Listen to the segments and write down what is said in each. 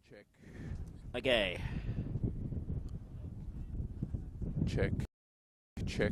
Check. Okay. Check. Check.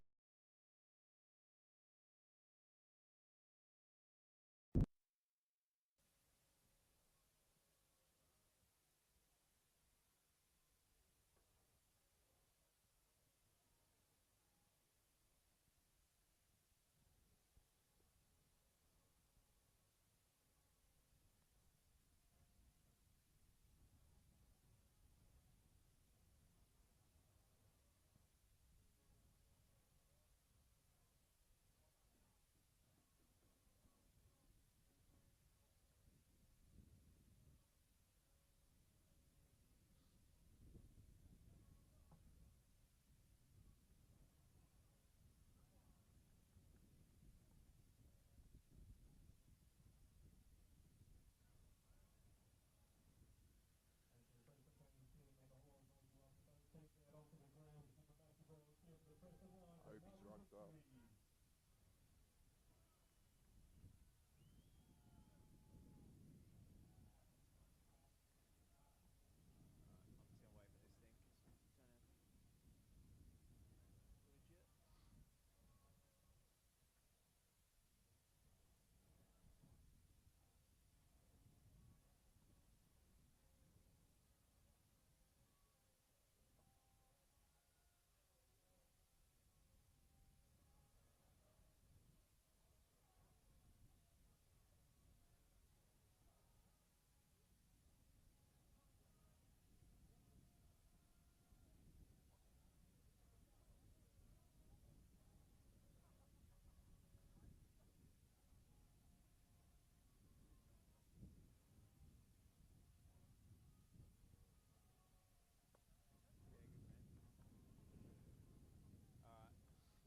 I hope he's rocked up.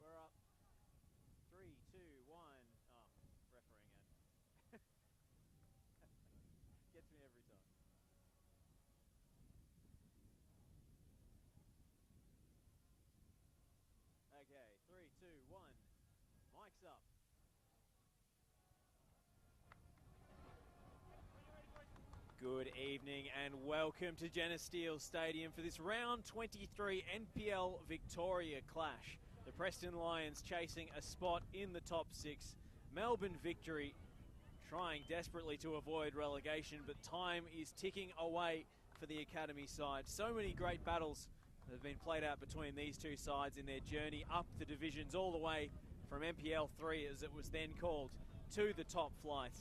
We're up. 3, 2, 1. Oh, refereeing it. Gets me every time. Okay, 3, 2, 1. Mic's up. Good evening and welcome to Geneseo Stadium for this round 23 NPL Victoria clash. The Preston Lions chasing a spot in the top 6. Melbourne Victory trying desperately to avoid relegation, but time is ticking away for the academy side. So many great battles that have been played out between these two sides in their journey up the divisions, all the way from NPL 3, as it was then called, to the top flight.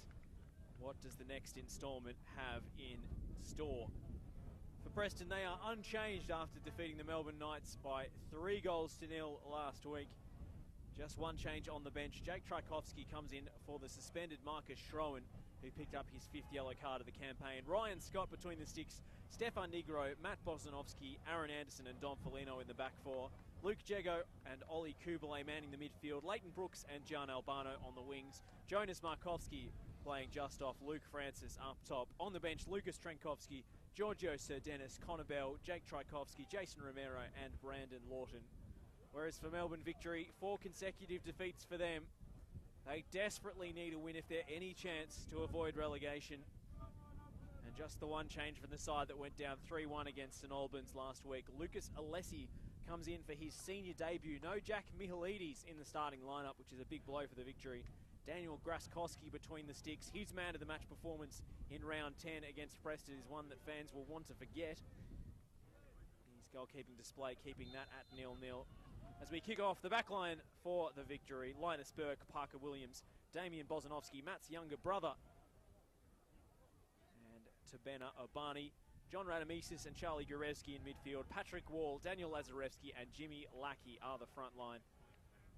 What does the next instalment have in store? For Preston, they are unchanged after defeating the Melbourne Knights by 3 goals to 0 last week. Just one change on the bench. Jake Tchaikovsky comes in for the suspended Marcus Schroen, who picked up his 5th yellow card of the campaign. Ryan Scott between the sticks. Stefan Nigro, Matt Bosnanovsky, Aaron Anderson and Dom Felino in the back four. Luke Jego and Ollie Kubalay manning the midfield. Leighton Brooks and Gian Albano on the wings. Jonas Markovsky playing just off. Luke Francis up top. On the bench, Lucas Trenkovsky, Giorgio Serdenis, Connor Bell, Jake Tchaikovsky, Jason Romero and Brandon Lawton. Whereas for Melbourne Victory, 4 consecutive defeats for them. They desperately need a win if they're any chance to avoid relegation. And just the one change from the side that went down 3-1 against St Albans last week. Lucas Alessi comes in for his senior debut. No Jack Mihalides in the starting lineup, which is a big blow for the Victory. Daniel Graskowski between the sticks. His man of the match performance in round 10 against Preston is one that fans will want to forget. His goalkeeping display keeping that at 0-0. As we kick off the back line for the Victory, Linus Burke, Parker Williams, Damian Bosnanovsky, Matt's younger brother, and Tabena Obani, John Radamesis and Charlie Gurevsky in midfield, Patrick Wall, Daniel Lazarevsky and Jimmy Lackey are the front line.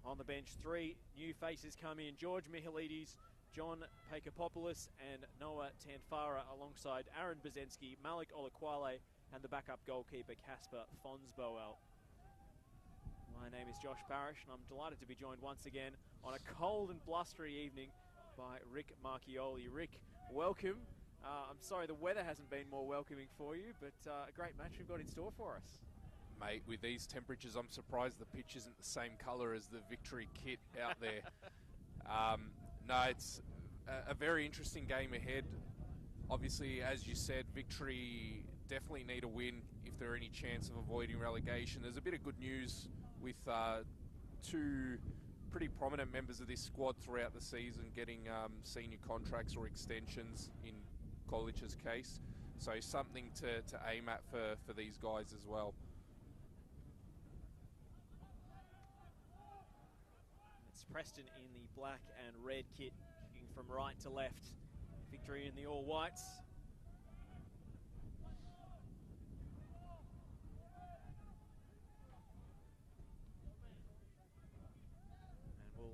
On the bench, 3 new faces come in. George Mihalides, John Pekapopoulos and Noah Tanfara alongside Aaron Bazensky, Malik Olakwale and the backup goalkeeper Casper Fonsboel. My name is Josh Parrish and I'm delighted to be joined once again on a cold and blustery evening by Rick Marchioli. Rick, welcome. I'm sorry the weather hasn't been more welcoming for you, but a great match we've got in store for us. Mate, with these temperatures, I'm surprised the pitch isn't the same colour as the Victory kit out there. No, it's a very interesting game ahead. Obviously, as you said, Victory definitely need a win if they're any chance of avoiding relegation. There's a bit of good news with two pretty prominent members of this squad throughout the season getting senior contracts or extensions in College's case. So something to aim at for these guys as well. It's Preston in the black and red kit, kicking from right to left. Victory in the all whites.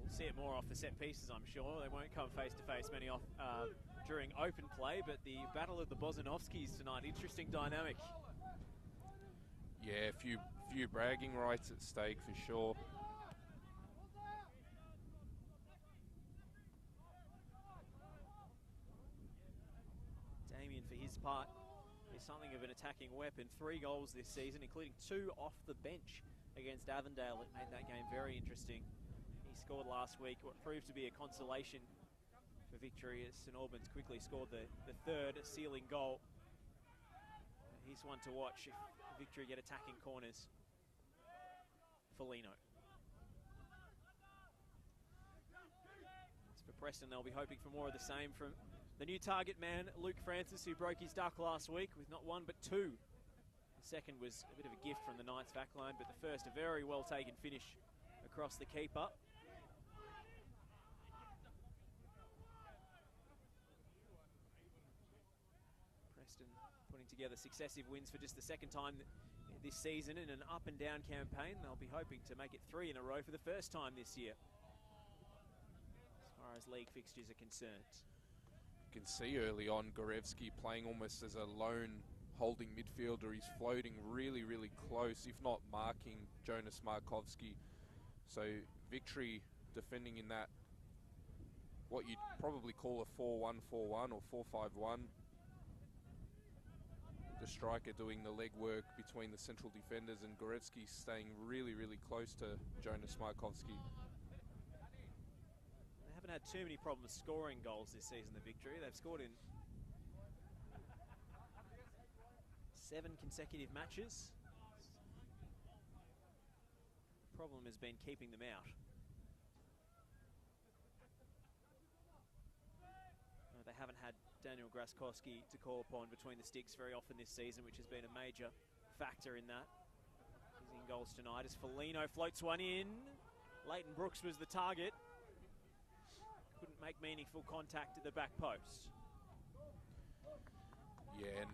See it more off the set pieces, I'm sure. They won't come face to face many off during open play, but the battle of the Bozanovskis tonight, interesting dynamic. Yeah, a few bragging rights at stake for sure. Damien, for his part, is something of an attacking weapon. 3 goals this season, including 2 off the bench against Avondale. It made that game very interesting. Scored last week, what proved to be a consolation for victory as St Albans quickly scored the third sealing goal. He's one to watch if Victory get attacking corners. Foligno. As for Preston, they'll be hoping for more of the same from the new target man, Luke Francis, who broke his duck last week with not 1 but 2. The second was a bit of a gift from the Knights backline, but the first a very well taken finish across the keeper. Putting together successive wins for just the second time this season in an up and down campaign. They'll be hoping to make it 3 in a row for the first time this year, as far as league fixtures are concerned. You can see early on Gorevsky playing almost as a lone holding midfielder. He's floating really, really close, if not marking Jonas Markovski. So Victory defending in that, what you'd probably call a 4-1-4-1 or 4-5-1. The striker doing the legwork between the central defenders, and Gorevsky staying really, really close to Jonas Markovski. They haven't had too many problems scoring goals this season, the Victory. They've scored in 7 consecutive matches. The problem has been keeping them out. They haven't had Daniel Graskowski to call upon between the sticks very often this season, which has been a major factor in that. He's in goals tonight as Foligno floats one in. Leighton Brooks was the target. Couldn't make meaningful contact at the back post. Yeah, and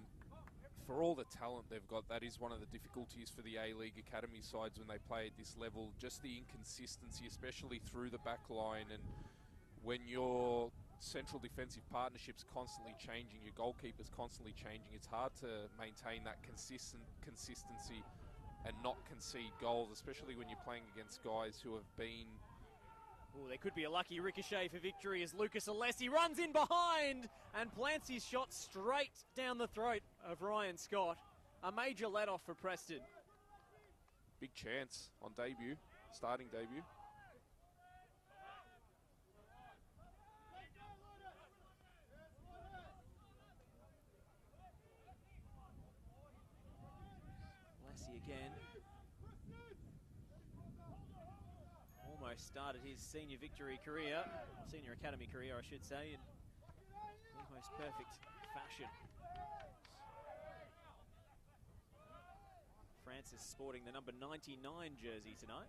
for all the talent they've got, that is one of the difficulties for the A-League Academy sides when they play at this level. Just the inconsistency, especially through the back line, and when your central defensive partnerships constantly changing, your goalkeeper's constantly changing, it's hard to maintain that consistency and not concede goals, especially when you're playing against guys who have been... Oh, there could be a lucky ricochet for Victory as Lucas Alessi runs in behind and plants his shot straight down the throat of Ryan Scott. A major let-off for Preston. Big chance on debut, starting debut. Again, almost started his senior Victory career, senior academy career I should say, in the most perfect fashion. Francis sporting the number 99 jersey tonight,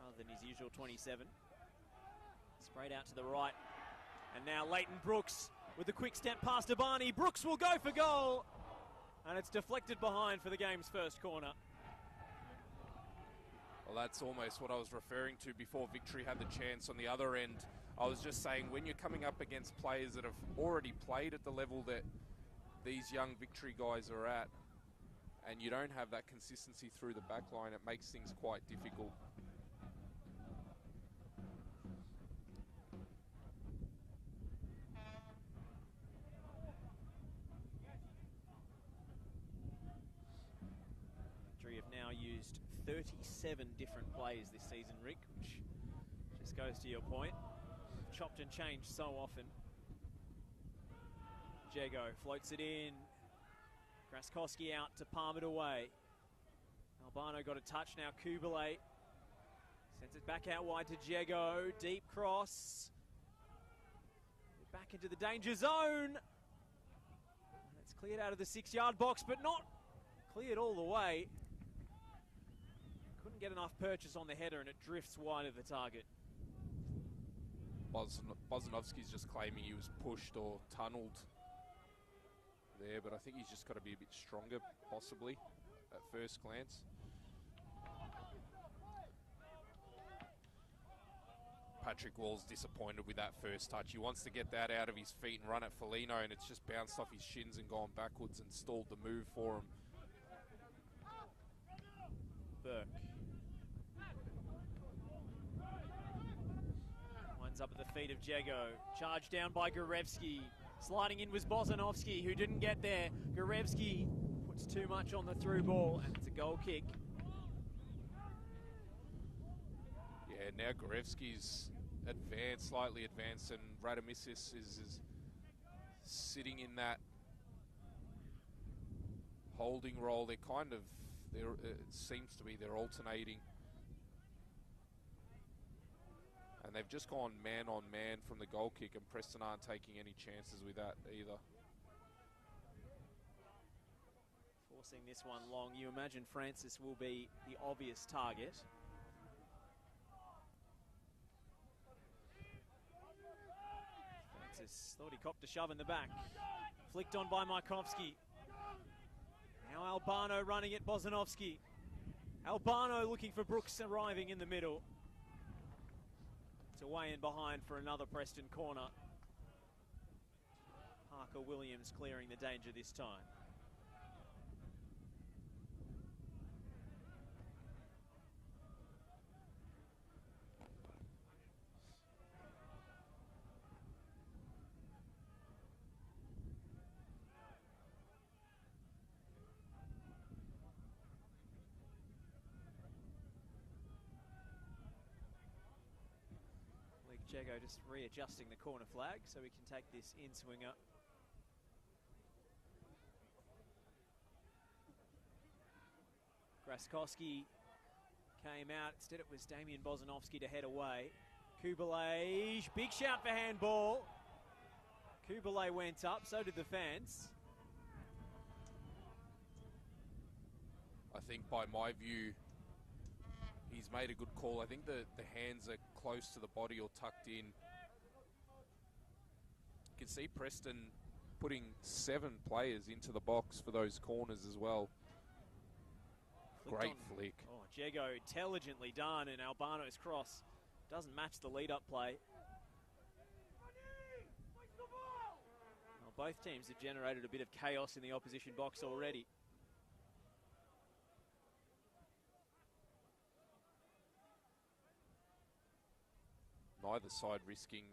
rather than his usual 27. Sprayed out to the right, and now Leighton Brooks with the quick step past Abani. Brooks will go for goal. And it's deflected behind for the game's first corner. Well, that's almost what I was referring to before Victory had the chance on the other end. I was just saying, when you're coming up against players that have already played at the level that these young Victory guys are at, and you don't have that consistency through the back line, it makes things quite difficult. Have now used 37 different players this season, Rick, which just goes to your point. Chopped and changed so often. Jago floats it in. Graskowski out to palm it away. Albano got a touch now. Kubalay sends it back out wide to Jego. Deep cross. Back into the danger zone. And it's cleared out of the 6-yard box, but not cleared all the way. Couldn't get enough purchase on the header, and it drifts wide of the target. Bozanovsky's just claiming he was pushed or tunneled there, but I think he's just got to be a bit stronger, possibly, at first glance. Patrick Wall's disappointed with that first touch. He wants to get that out of his feet and run at Foligno, and it's just bounced off his shins and gone backwards and stalled the move for him. Burke. Winds up at the feet of Jego. Charged down by Gorevsky. Sliding in was Bozanovsky, who didn't get there. Gorevsky puts too much on the through ball, and it's a goal kick. Yeah, now Gorevsky's advanced, slightly advanced, and Radamissis is sitting in that holding role. They're kind of, it seems to be they're alternating. And they've just gone man on man from the goal kick, and Preston aren't taking any chances with that either. Forcing this one long. You imagine Francis will be the obvious target. Francis thought he copped a shove in the back. Flicked on by Markovsky. Now Albano running at Bozanovsky. Albano looking for Brooks arriving in the middle. It's away and behind for another Preston corner. Parker Williams clearing the danger this time. Jego just readjusting the corner flag so we can take this in-swinger. Graskowski came out. Instead it was Damian Bozanovsky to head away. Kubalay, big shout for handball. Kubalay went up, so did the fans. I think by my view, he's made a good call. I think the hands are close to the body or tucked in. You can see Preston putting 7 players into the box for those corners as well. Great flick. Oh, Jego intelligently done, and Albano's cross doesn't match the lead-up play. Well, both teams have generated a bit of chaos in the opposition box already. Neither side risking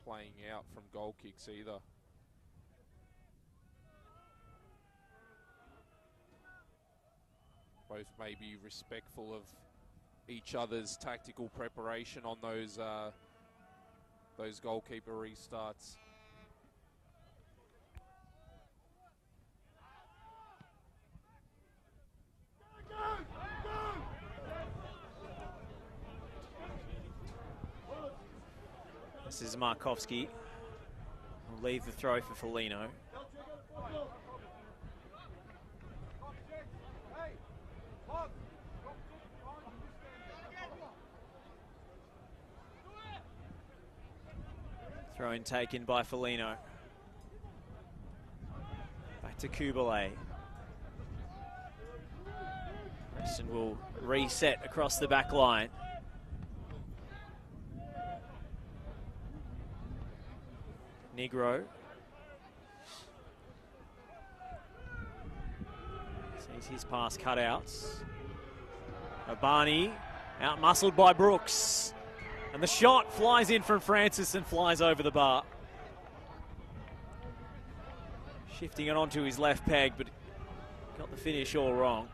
playing out from goal kicks either. Both may be respectful of each other's tactical preparation on those goalkeeper restarts. This is Markovsky. Will leave the throw for Foligno. Throw in taken by Foligno. Back to Kubalay. Preston will reset across the back line. Negro. Sees his pass cutouts. Abani out-muscled by Brooks. And the shot flies in from Francis and flies over the bar. Shifting it onto his left peg, but got the finish all wrong.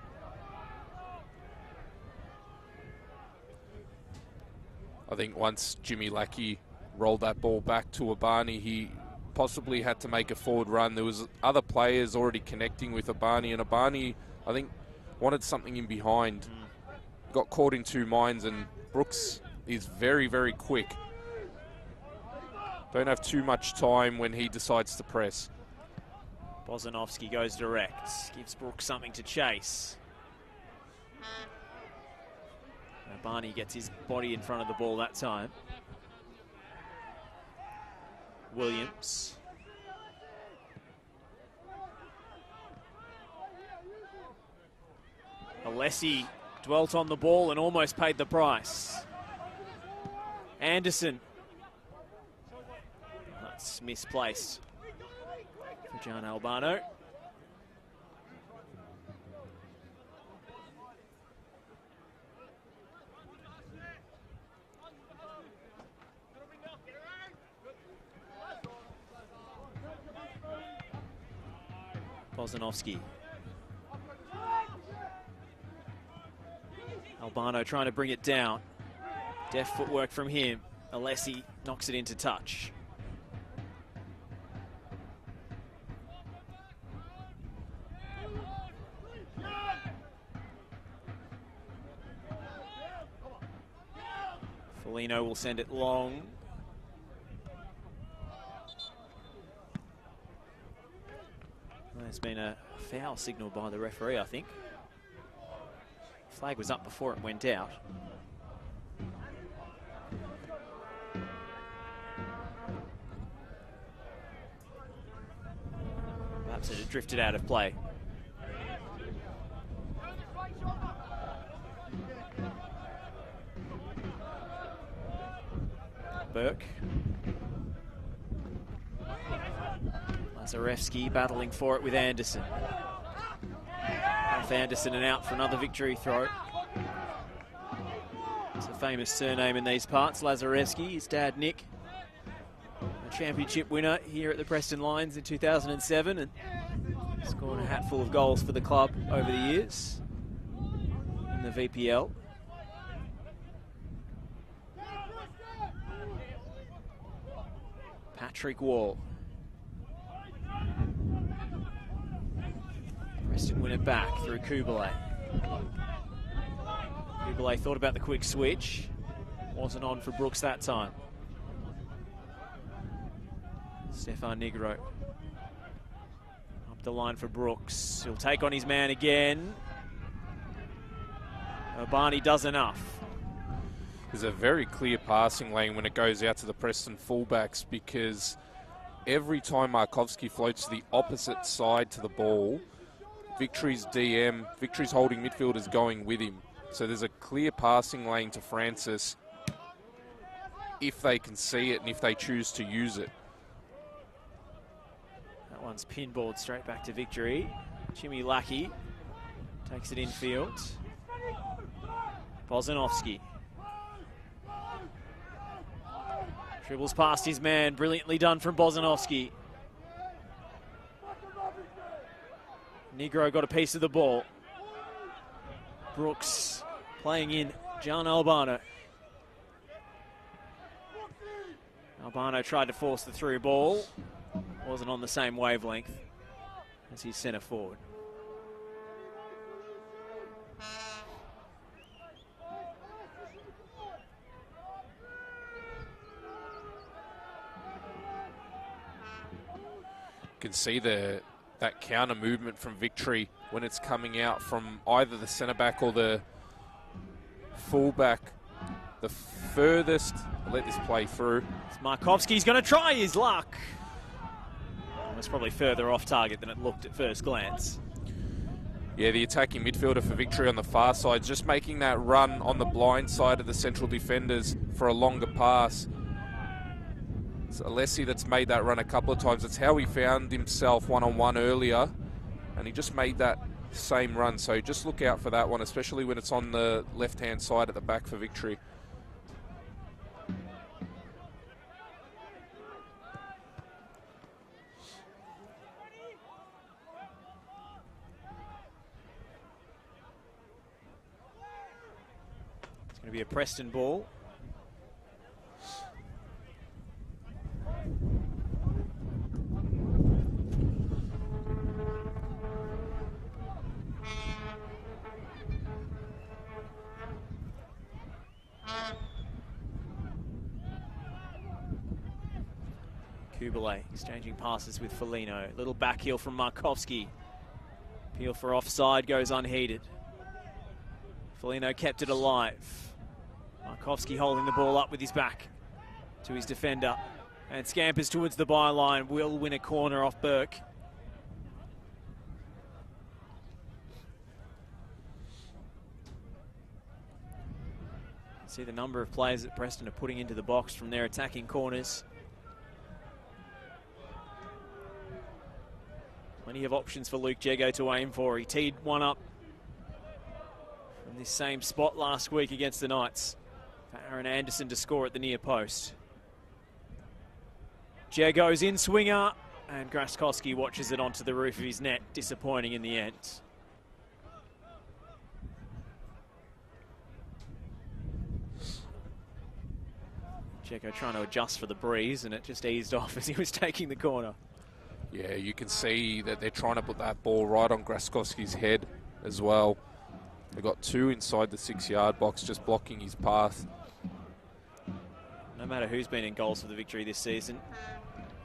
I think once Jimmy Lackey rolled that ball back to Abani, he possibly had to make a forward run. There was other players already connecting with Abani, and Abani, I think, wanted something in behind. Got caught in two minds, and Brooks is very, very quick. Don't have too much time when he decides to press. Bozanovsky goes direct, gives Brooks something to chase. Barney gets his body in front of the ball that time. Williams. Alessi dwelt on the ball and almost paid the price. Anderson. That's misplaced for John Albano. Bozanovsky. Albano trying to bring it down. Deft footwork from him. Alessi knocks it into touch. Foligno will send it long. There's been a foul signal by the referee, I think. Flag was up before it went out. Perhaps it had drifted out of play. Burke. Lazarevsky battling for it with Anderson. Off Anderson and out for another victory throw. It's a famous surname in these parts, Lazarevsky. His dad, Nick, a championship winner here at the Preston Lions in 2007 and scored a hatful of goals for the club over the years in the VPL. Patrick Wall. Preston win it back through Kubalay. Kubalay thought about the quick switch. Wasn't on for Brooks that time. Stefan Negro. Up the line for Brooks. He'll take on his man again. Barney does enough. There's a very clear passing lane when it goes out to the Preston fullbacks, because every time Markovsky floats to the opposite side to the ball, Victory's DM, Victory's holding midfielders going with him. So there's a clear passing lane to Francis if they can see it and if they choose to use it. That one's pinballed straight back to Victory. Jimmy Lackey takes it infield. Bozanovsky. Dribbles past his man, brilliantly done from Bozanovsky. Negro got a piece of the ball. Brooks playing in John Albano. Albano tried to force the through ball. Wasn't on the same wavelength as his centre forward. You can see that counter movement from Victory when it's coming out from either the centre back or the fullback. The furthest, let this play through. Markovsky's going to try his luck. It's probably further off target than it looked at first glance. Yeah, the attacking midfielder for Victory on the far side, just making that run on the blind side of the central defenders for a longer pass. It's Alessi that's made that run a couple of times. It's how he found himself one-on-one earlier, and he just made that same run. So just look out for that one, especially when it's on the left-hand side at the back for Victory. It's going to be a Preston ball. Kubalay exchanging passes with Foligno. Little back heel from Markovski. Appeal for offside goes unheeded. Foligno kept it alive. Markovski holding the ball up with his back to his defender. And scampers towards the byline. Will win a corner off Burke. See the number of players that Preston are putting into the box from their attacking corners. Plenty of options for Luke Jego to aim for. He teed one up from this same spot last week against the Knights. For Aaron Anderson to score at the near post. Jego's in swinger, and Graskowski watches it onto the roof of his net. Disappointing in the end. Jego trying to adjust for the breeze, and it just eased off as he was taking the corner. Yeah, you can see that they're trying to put that ball right on Graskowski's head as well. They've got two inside the 6-yard box, just blocking his path. No matter who's been in goals for the Victory this season,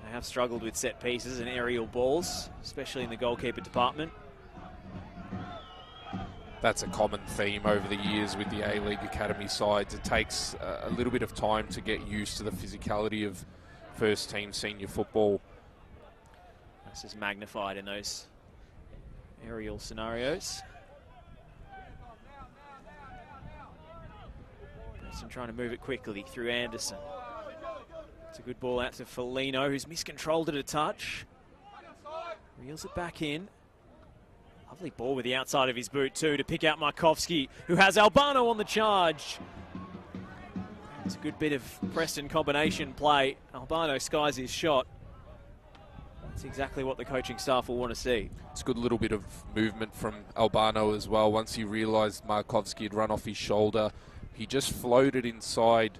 they have struggled with set pieces and aerial balls, especially in the goalkeeper department. That's a common theme over the years with the A-League Academy sides. It takes a little bit of time to get used to the physicality of first-team senior football. This is magnified in those aerial scenarios. Preston trying to move it quickly through Anderson. It's a good ball out to Foligno, who's miscontrolled it a touch. Reels it back in. Lovely ball with the outside of his boot too to pick out Markovski, who has Albano on the charge. It's a good bit of Preston combination play. Albano skies his shot. That's exactly what the coaching staff will want to see. It's a good little bit of movement from Albano as well. Once he realised Markovski had run off his shoulder, he just floated inside,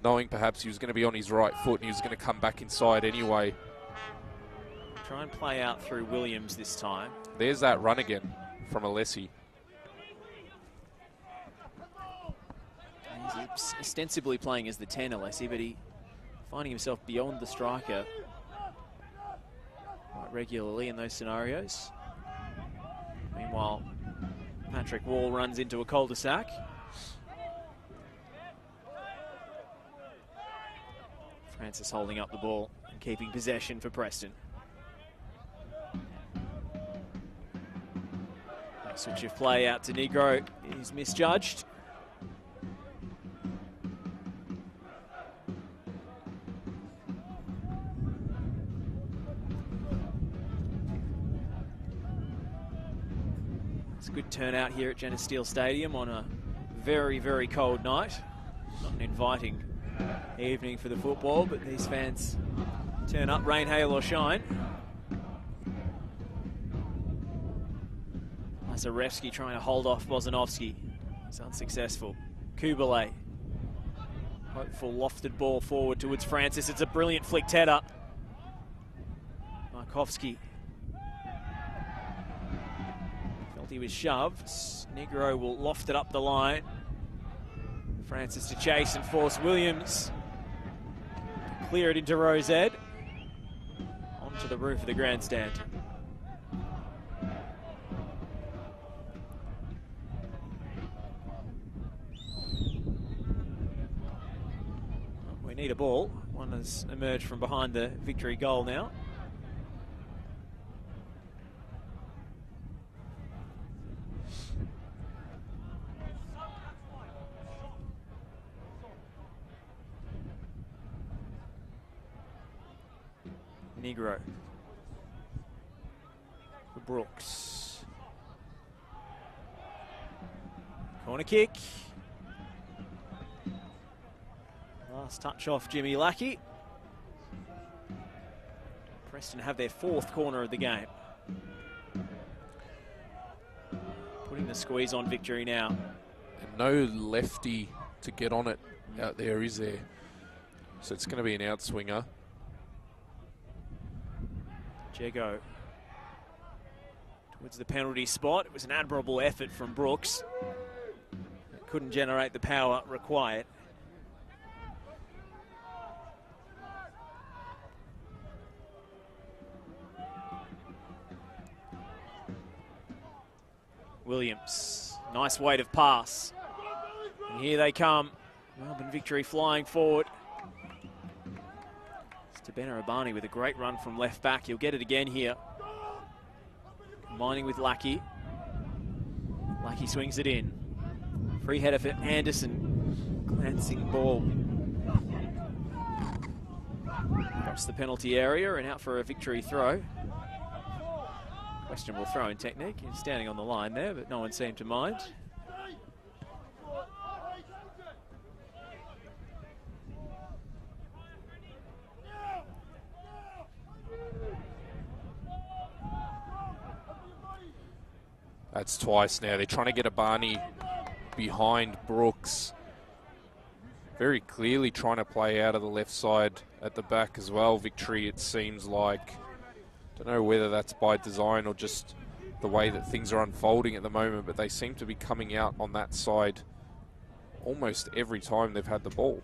knowing perhaps he was going to be on his right foot and he was going to come back inside anyway. Try and play out through Williams this time. There's that run again from Alessi. He's ostensibly playing as the 10, Alessi, but he finding himself beyond the striker quite regularly in those scenarios. Meanwhile, Patrick Wall runs into a cul-de-sac. Francis holding up the ball and keeping possession for Preston. Switch of play out to Negro is misjudged. It's a good turnout here at Geneseo Stadium on a very, very cold night. Not an inviting evening for the football, but these fans turn up, rain, hail or shine. Zarevsky trying to hold off Bozanovsky. It's unsuccessful. Kubalay. Hopeful lofted ball forward towards Francis. It's a brilliant flicked header. Markovski. Felt he was shoved. Negro will loft it up the line. Francis to chase and force Williams. Clear it into Rosed. Onto the roof of the grandstand. Need a ball. One has emerged from behind the Victory goal now. Negro. For Brooks. Corner kick. Last touch off Jimmy Lackey. Preston have their fourth corner of the game. Putting the squeeze on Victory now. And no lefty to get on it out there, is there? So it's going to be an outswinger. Jego towards the penalty spot. It was an admirable effort from Brooks. It couldn't generate the power required. Williams, nice weight of pass. And here they come. Melbourne Victory flying forward. It's Tabena Abani with a great run from left back. He'll get it again here. Combining with Lackey. Lackey swings it in. Free header for Anderson. Glancing ball. Across the penalty area and out for a Victory throw. Questionable throw-in technique. He's standing on the line there, but no one seemed to mind. That's twice now. They're trying to get a Barney behind Brooks. Very clearly trying to play out of the left side at the back as well. Victory, it seems like. Don't know whether that's by design or just the way that things are unfolding at the moment, but they seem to be coming out on that side almost every time they've had the ball.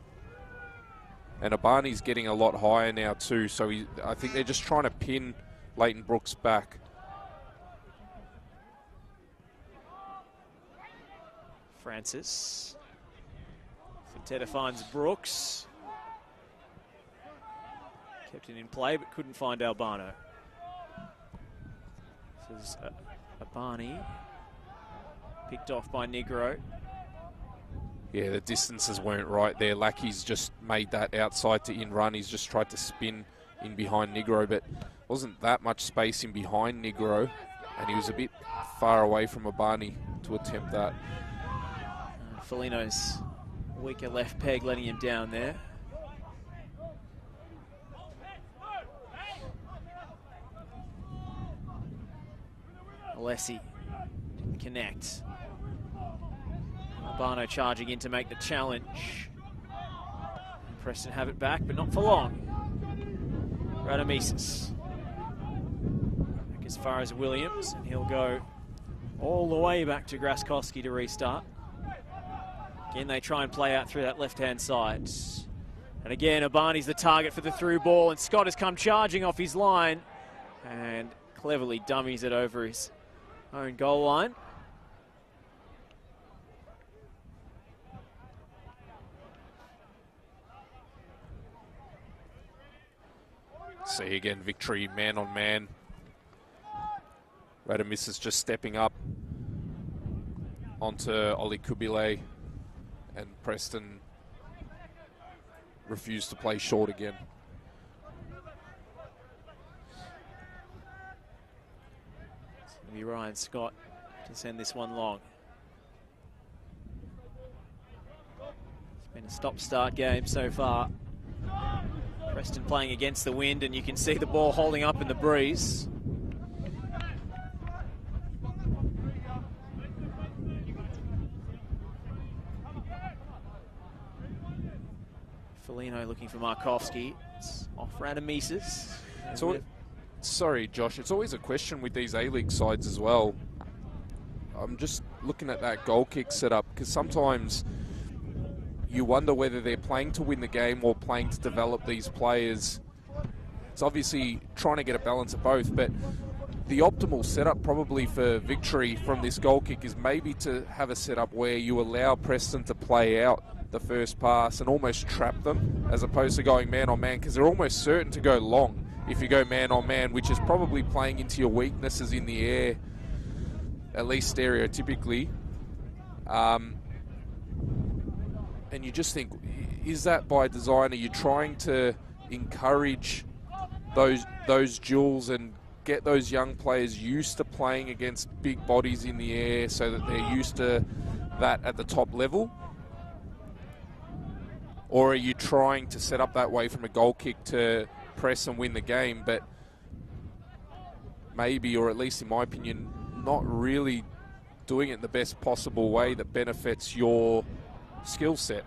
And Abani's getting a lot higher now too, so I think they're just trying to pin Leighton Brooks back. Francis. Fantetta finds Brooks. Kept it in play, but couldn't find Albano. This is Abani. Picked off by Negro. Yeah, the distances weren't right there. Lackey's just made that outside to in run. He's just tried to spin in behind Negro, but wasn't that much space in behind Negro, and he was a bit far away from Abani to attempt that. Felino's weaker left peg letting him down there. Alessi didn't connect. Albano charging in to make the challenge. Preston have it back, but not for long. Radamises. Back as far as Williams, and he'll go all the way back to Graskowski to restart. Again, they try and play out through that left-hand side. And again, Abani's the target for the through ball, and Scott has come charging off his line and cleverly dummies it over his own goal line. See again, Victory man on man. Radamises just stepping up onto Oli Kubile, and Preston refused to play short again. It's going to be Ryan Scott to send this one long. It's been a stop-start game so far. Preston playing against the wind, and you can see the ball holding up in the breeze. Felino looking for Markovski. It's off Radamises. So, sorry, Josh, it's always a question with these A-League sides as well. I'm just looking at that goal kick setup, because sometimes you wonder whether they're playing to win the game or playing to develop these players. It's obviously trying to get a balance of both, but the optimal setup probably for Victory from this goal kick is maybe to have a setup where you allow Preston to play out the first pass and almost trap them, as opposed to going man on man, because they're almost certain to go long if you go man on man, which is probably playing into your weaknesses in the air, at least stereotypically. And you just think, is that by design? Are you trying to encourage those duels and get those young players used to playing against big bodies in the air so that they're used to that at the top level? Or are you trying to set up that way from a goal kick to press and win the game, but maybe, or at least in my opinion, not really doing it in the best possible way that benefits your skill set?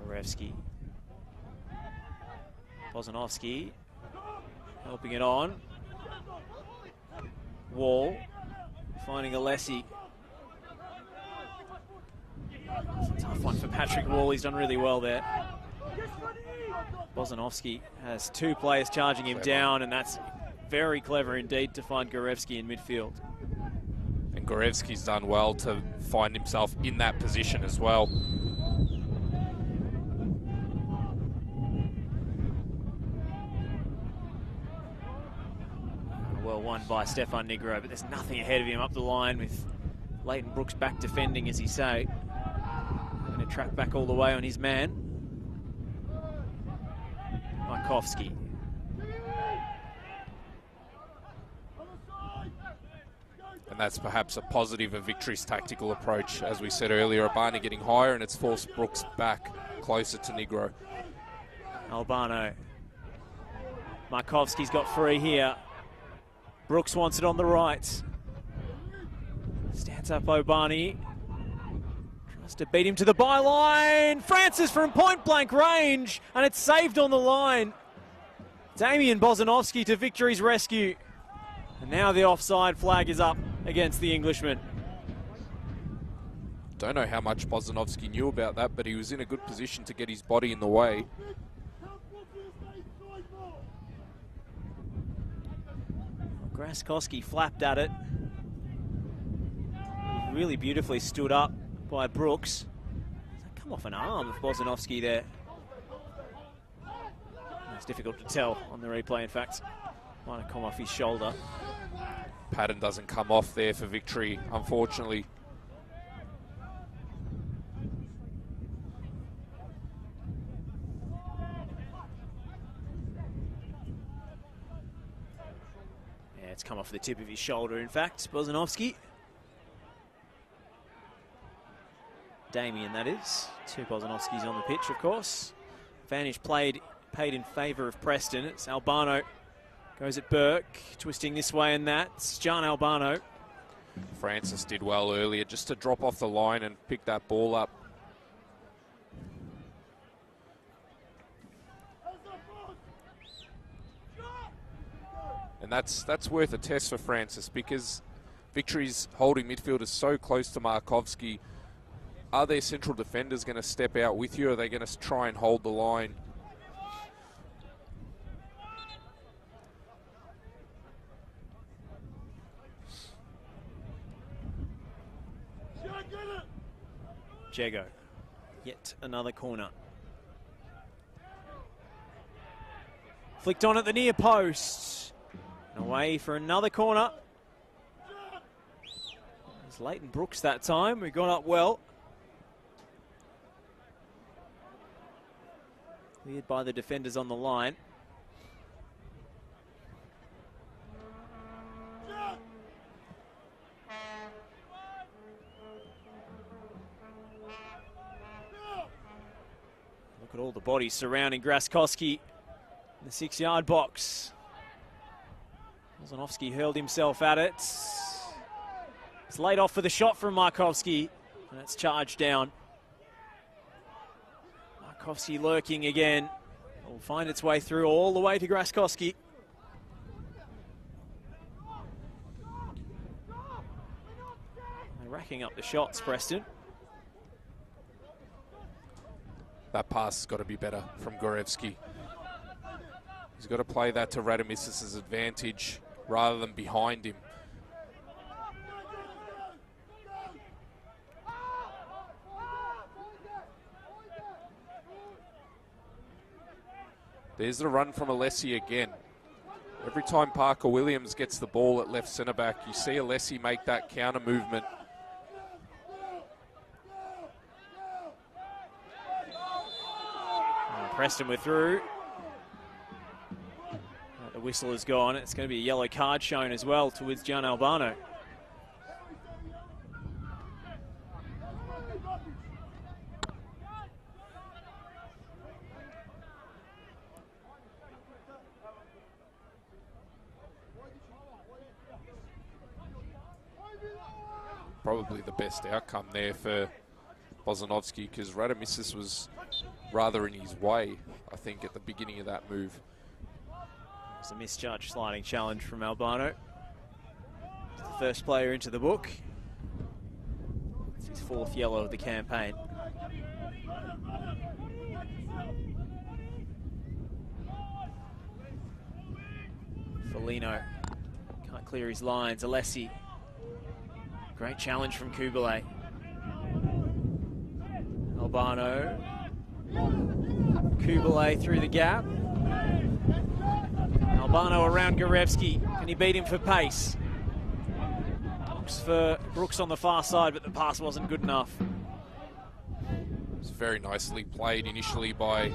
Gorevsky. Pozanovsky helping it on. Wall finding Alessi. It's a tough one for Patrick Wall. He's done really well there. Bozanovsky has two players charging him down, and that's very clever indeed to find Gorevsky in midfield. And Gorevsky's done well to find himself in that position as well. Well won by Stefan Negro, but there's nothing ahead of him up the line with Leighton Brooks back defending, as he say. Going to track back all the way on his man. Markovsky. And that's perhaps a positive of Victory's tactical approach. As we said earlier, Albano getting higher, and it's forced Brooks back closer to Negro. Albano. Markovsky's got free here. Brooks wants it on the right. Stands up Obani. Tries to beat him to the byline. Francis from point-blank range, and it's saved on the line. Damian Bozanovsky to Victory's rescue. And now the offside flag is up against the Englishman. Don't know how much Bozanovsky knew about that, but he was in a good position to get his body in the way. Graskowski flapped at it. Really beautifully stood up by Brooks. Does that come off an arm of Bozanovsky there? It's difficult to tell on the replay, in fact. Might have come off his shoulder. Pattern doesn't come off there for Victory, unfortunately. Yeah, it's come off the tip of his shoulder, in fact, Bozanovsky. Damien, that is. Two Bozanovskys on the pitch, of course. Advantage paid in favour of Preston. It's Albano. Goes at Burke, twisting this way and that. It's John Albano. Francis did well earlier just to drop off the line and pick that ball up. And that's worth a test for Francis, because Victory's holding midfielders so close to Markovsky. Are their central defenders going to step out with you, or are they going to try and hold the line? Jago, yet another corner. Flicked on at the near post. And away for another corner. It's Leighton Brooks that time. We got up well. Cleared by the defenders on the line. Look at all the bodies surrounding Graskowski in the 6-yard box. Bozanovsky hurled himself at it. It's laid off for the shot from Markovsky, and it's charged down. Markovsky lurking again. Will find its way through all the way to Graskowski. They're racking up the shots, Preston. That pass has got to be better from Gorevsky. He's got to play that to Radamisis's advantage rather than behind him. There's the run from Alessi again. Every time Parker Williams gets the ball at left centre back, you see Alessi make that counter movement. Preston were through. The whistle is gone. It's going to be a yellow card shown as well towards John Albano. Probably the best outcome there for Bozanovsky, because Radamisis was rather in his way, I think, at the beginning of that move. It's a misjudged sliding challenge from Albano. The first player into the book. It's his 4th yellow of the campaign. Foligno can't clear his lines. Alessi. Great challenge from Kubalay. Albano. Kubalay through the gap. Albano around Gorevsky. Can he beat him for pace? Looks for Brooks on the far side, but the pass wasn't good enough. It's very nicely played initially by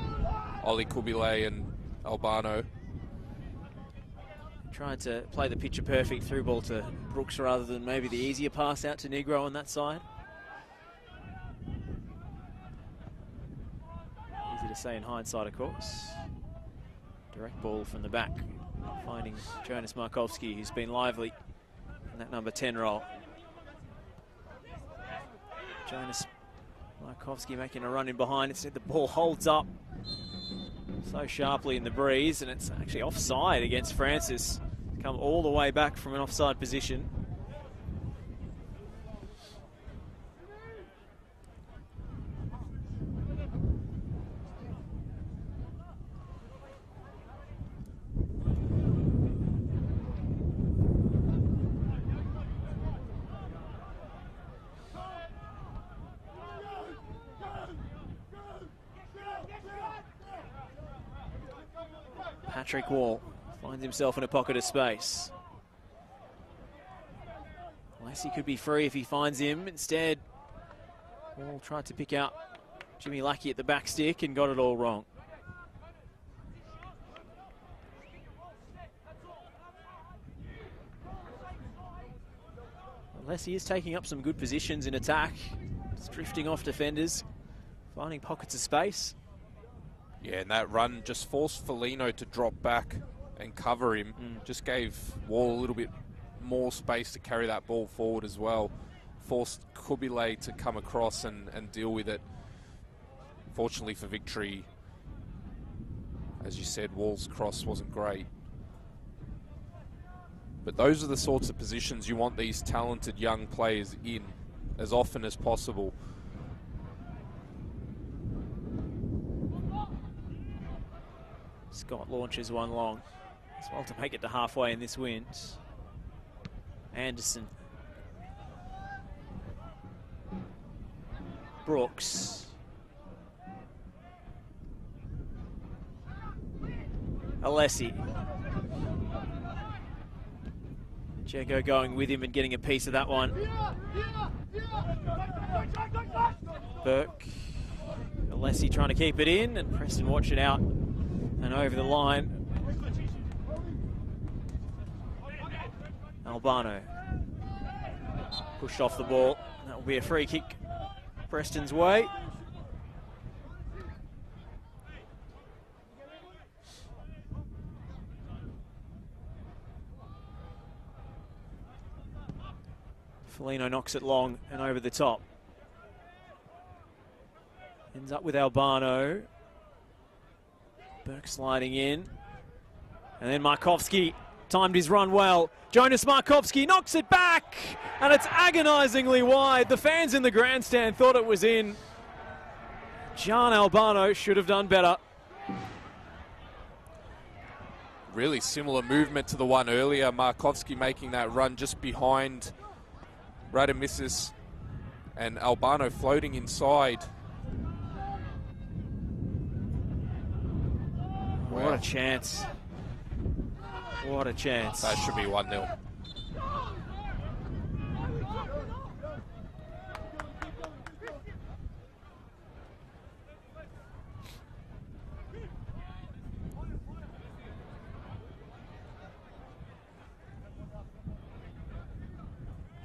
Oli Kubalay and Albano. Tried to play the picture perfect through ball to Brooks rather than maybe the easier pass out to Negro on that side. Easy to say in hindsight, of course. Direct ball from the back, finding Jonas Markovski, who's been lively in that number 10 role. Jonas Markovski making a run in behind. Instead, the ball holds up so sharply in the breeze, and it's actually offside against Francis. Come all the way back from an offside position. Patrick Wall finds himself in a pocket of space. Lassie could be free if he finds him. Instead, Wall tried to pick out Jimmy Lackey at the back stick and got it all wrong. Lassie is taking up some good positions in attack. Just drifting off defenders, finding pockets of space. Yeah, and that run just forced Foligno to drop back and cover him. Just gave Wall a little bit more space to carry that ball forward as well. Forced Kubalay to come across and deal with it. Fortunately for victory, as you said, Wall's cross wasn't great. But those are the sorts of positions you want these talented young players in as often as possible. Scott launches one long as well to make it to halfway in this wind. Anderson. Brooks. Alessi. Jago going with him and getting a piece of that one. Burke. Alessi trying to keep it in, and Preston watch it out and over the line. Albano pushed off the ball. That will be a free kick Preston's way. Foligno knocks it long and over the top. Ends up with Albano. Burke sliding in. And then Markovski timed his run well. Jonas Markovski knocks it back, and it's agonisingly wide. The fans in the grandstand thought it was in. Gian Albano should have done better. Really similar movement to the one earlier. Markovski making that run just behind Radomissis, and Albano floating inside. What a chance. What a chance. That should be 1-0.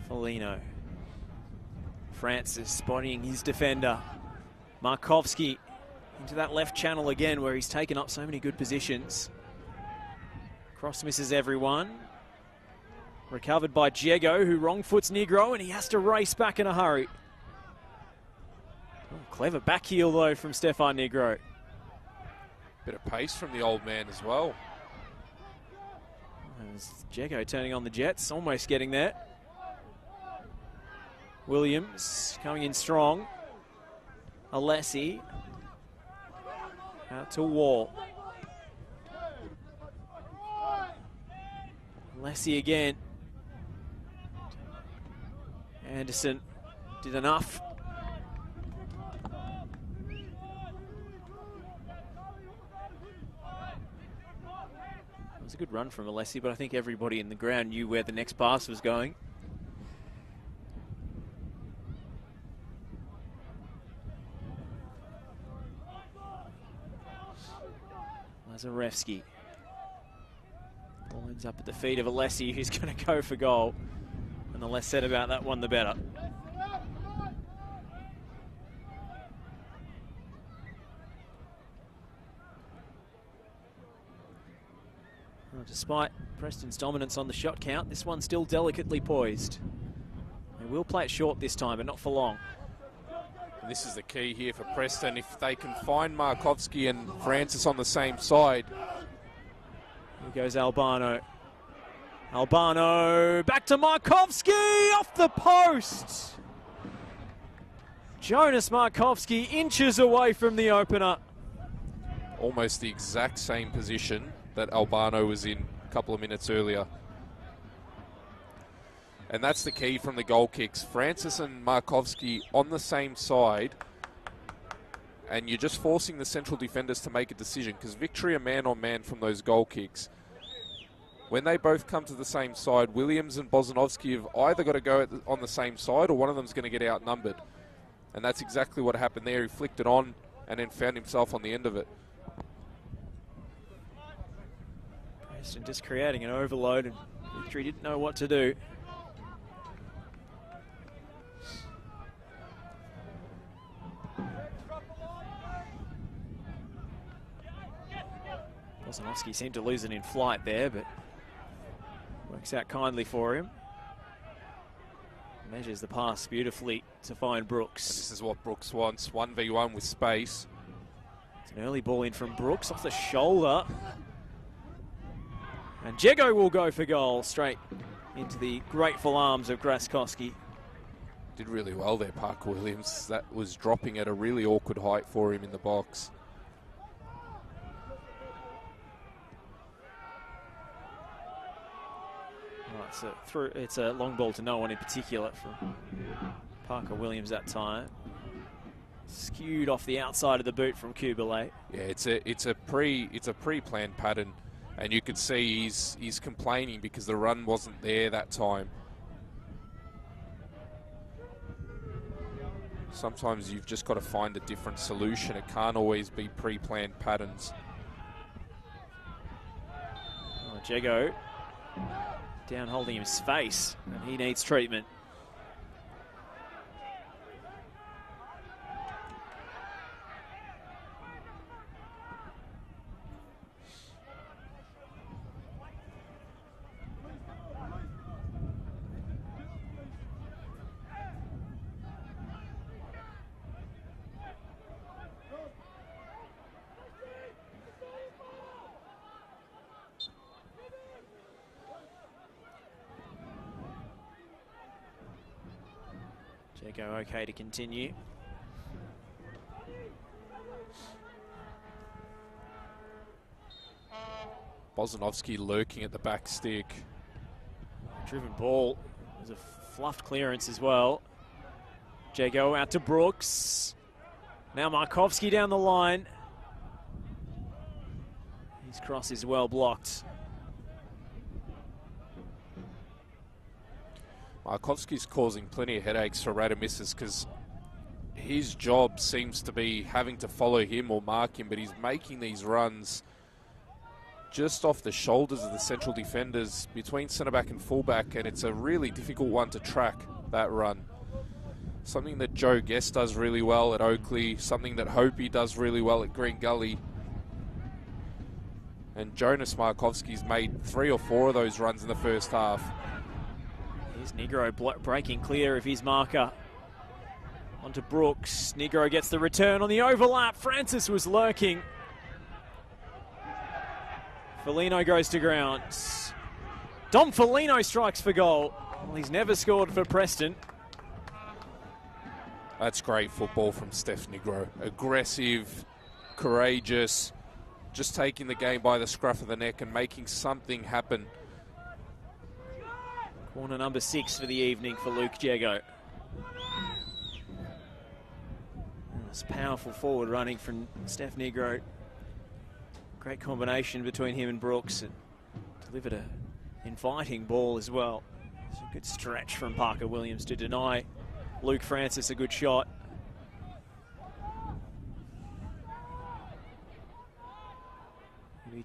Foligno. Francis spotting his defender. Markovski into that left channel again where he's taken up so many good positions. Cross misses everyone. Recovered by Diego, who wrong foots Negro, and he has to race back in a hurry. Oh, clever back heel though from Stefan Negro. Bit of pace from the old man as well. Diego turning on the Jets, almost getting there. Williams coming in strong. Alessi. Out to Wall. Lessie again. Anderson did enough. It was a good run from Alessi, but I think everybody in the ground knew where the next pass was going. Lazarevsky. Ball ends up at the feet of Alessi, who's going to go for goal. And the less said about that one, the better. Well, despite Preston's dominance on the shot count, this one's still delicately poised. They will play it short this time, but not for long. And this is the key here for Preston. If they can find Markovsky and Francis on the same side. Here goes Albano. Albano back to Markovsky, off the post. Jonas Markovsky inches away from the opener. Almost the exact same position that Albano was in a couple of minutes earlier. And that's the key from the goal kicks. Francis and Markovsky on the same side, and you're just forcing the central defenders to make a decision, because Victory are man on man from those goal kicks. When they both come to the same side, Williams and Bozanovsky have either got to go on the same side, or one of them's going to get outnumbered. And that's exactly what happened there. He flicked it on and then found himself on the end of it. Preston just creating an overload, and Victory didn't know what to do. Bozanovsky seemed to lose it in flight there, but works out kindly for him. Measures the pass beautifully to find Brooks. And this is what Brooks wants, 1v1 with space. It's an early ball in from Brooks, off the shoulder. And Jego will go for goal, straight into the grateful arms of Graskowski. Did really well there, Parker Williams. That was dropping at a really awkward height for him in the box. It's a long ball to no one in particular from Parker Williams that time. Skewed off the outside of the boot from Kubele. Yeah, it's a pre-planned pattern, and you could see he's complaining because the run wasn't there that time. Sometimes you've just got to find a different solution. It can't always be pre-planned patterns. Oh, Jego down holding his face, and he needs treatment. Jego okay to continue. Bozanovsky lurking at the back stick. Driven ball. There's a fluffed clearance as well. Jego out to Brooks. Now Markovsky down the line. His cross is well blocked. Markovsky's causing plenty of headaches for Radomissis because his job seems to be having to follow him or mark him, but he's making these runs just off the shoulders of the central defenders between centre-back and full-back, and it's a really difficult one to track, that run. Something that Joe Guest does really well at Oakley, something that Hopi does really well at Green Gully. And Jonas Markovsky's made 3 or 4 of those runs in the first half. Here's Negro breaking clear of his marker. Onto Brooks. Negro gets the return on the overlap. Francis was lurking. Foligno goes to ground. Dom Foligno strikes for goal. Well, he's never scored for Preston. That's great football from Steph Negro. Aggressive, courageous, just taking the game by the scruff of the neck and making something happen. Corner number 6 for the evening for Luke Jego. This powerful forward running from Steph Negro. Great combination between him and Brooks, and delivered an inviting ball as well. It's a good stretch from Parker Williams to deny Luke Francis a good shot.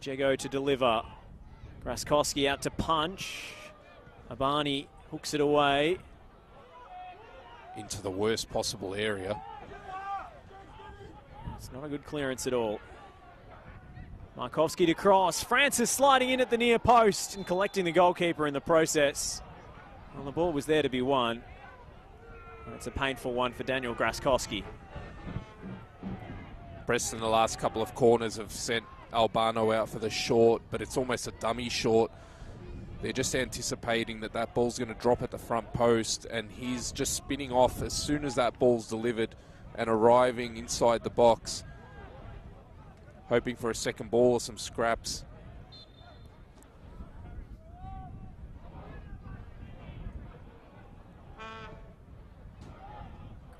Jego to deliver. Graskowski out to punch. Abani hooks it away. Into the worst possible area. It's not a good clearance at all. Markovski to cross. Francis sliding in at the near post and collecting the goalkeeper in the process. Well, the ball was there to be won. It's a painful one for Daniel Graskowski. Preston, the last couple of corners have sent Albano out for the short, but it's almost a dummy short. They're just anticipating that that ball's going to drop at the front post, and he's just spinning off as soon as that ball's delivered and arriving inside the box, hoping for a second ball or some scraps.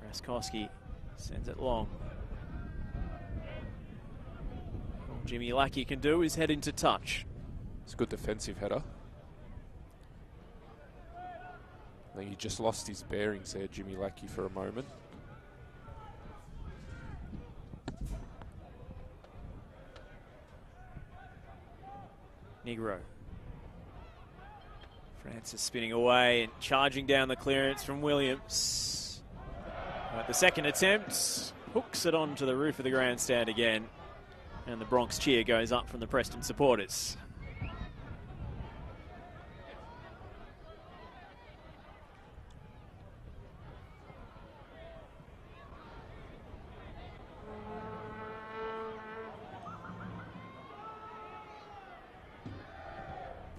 Graskowski sends it long. All Jimmy Lackey can do is head into touch. It's a good defensive header. I think he just lost his bearings there, Jimmy Lackey, for a moment. Negro. Francis spinning away and charging down the clearance from Williams. The second attempt hooks it onto the roof of the grandstand again, and the Bronx cheer goes up from the Preston supporters.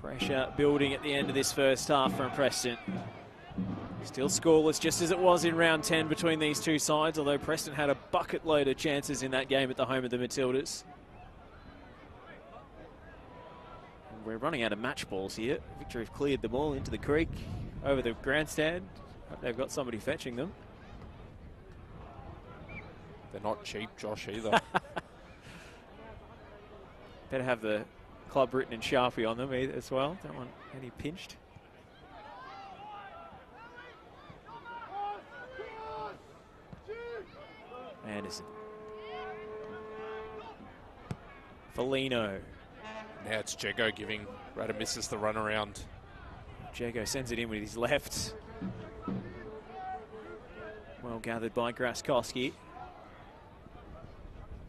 Pressure building at the end of this first half from Preston. Still scoreless, just as it was in round 10 between these two sides, although Preston had a bucket load of chances in that game at the home of the Matildas. And we're running out of match balls here. Victory have cleared the ball into the creek, over the grandstand. Hope they've got somebody fetching them. They're not cheap, Josh, either. Better have the club written in Sharpie on them as well. Don't want any pinched. Anderson. Foligno. Now it's Jego giving Radamissis the run around. Jego sends it in with his left. Well gathered by Graskowski.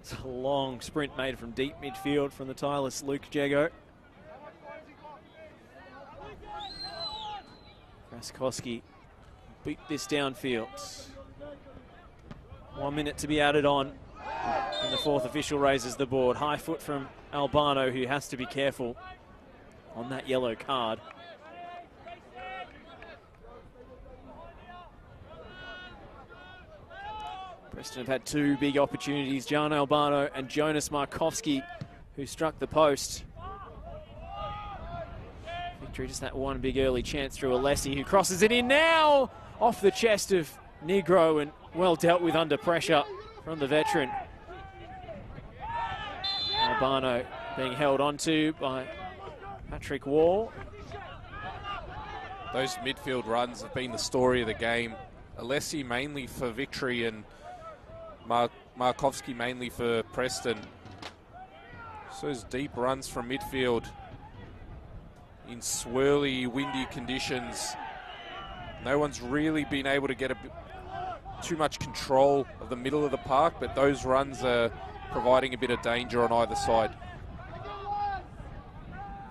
It's a long sprint made from deep midfield from the tireless Luke Jego. Graskowski beat this downfield. 1 minute to be added on, and the fourth official raises the board. High foot from Albano, who has to be careful on that yellow card. Preston have had two big opportunities, John Albano and Jonas Markovski, who struck the post. Victory, just that one big early chance through Alessi, who crosses it in now, off the chest of Negro, and well dealt with under pressure from the veteran. Albano being held onto by Patrick Wall. Those midfield runs have been the story of the game. Alessi mainly for Victory and Markovski mainly for Preston. So those deep runs from midfield in swirly, windy conditions. No one's really been able to get too much control of the middle of the park, but those runs are providing a bit of danger on either side.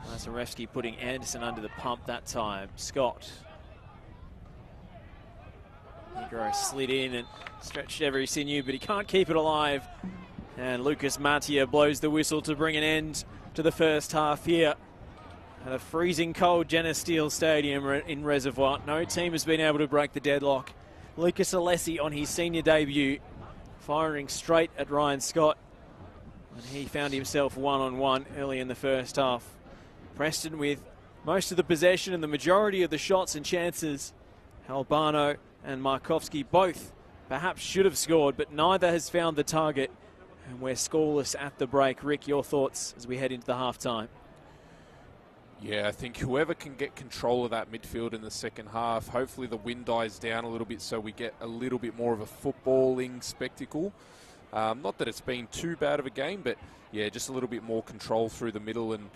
Mazarevsky putting Anderson under the pump that time. Scott. Negro slid in and stretched every sinew, but he can't keep it alive. And Lucas Matia blows the whistle to bring an end to the first half here at a freezing cold Jenna Steele Stadium in Reservoir. No team has been able to break the deadlock. Lucas Alessi on his senior debut, firing straight at Ryan Scott. And he found himself one-on-one early in the first half. Preston with most of the possession and the majority of the shots and chances. Albano and Markovski both perhaps should have scored, but neither has found the target. And we're scoreless at the break. Rick, your thoughts as we head into the half-time? Yeah, I think whoever can get control of that midfield in the second half, hopefully the wind dies down a little bit so we get a little bit more of a footballing spectacle. Not that it's been too bad of a game, but yeah, just a little bit more control through the middle and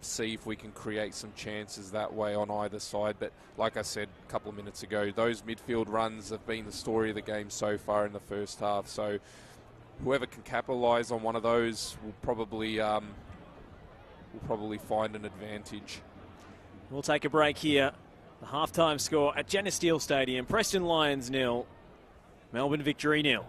see if we can create some chances that way on either side. But like I said a couple of minutes ago, those midfield runs have been the story of the game so far in the first half. So whoever can capitalise on one of those will probably find an advantage. We'll take a break here. The halftime score at Geneseo Stadium. Preston Lions 0, Melbourne Victory 0.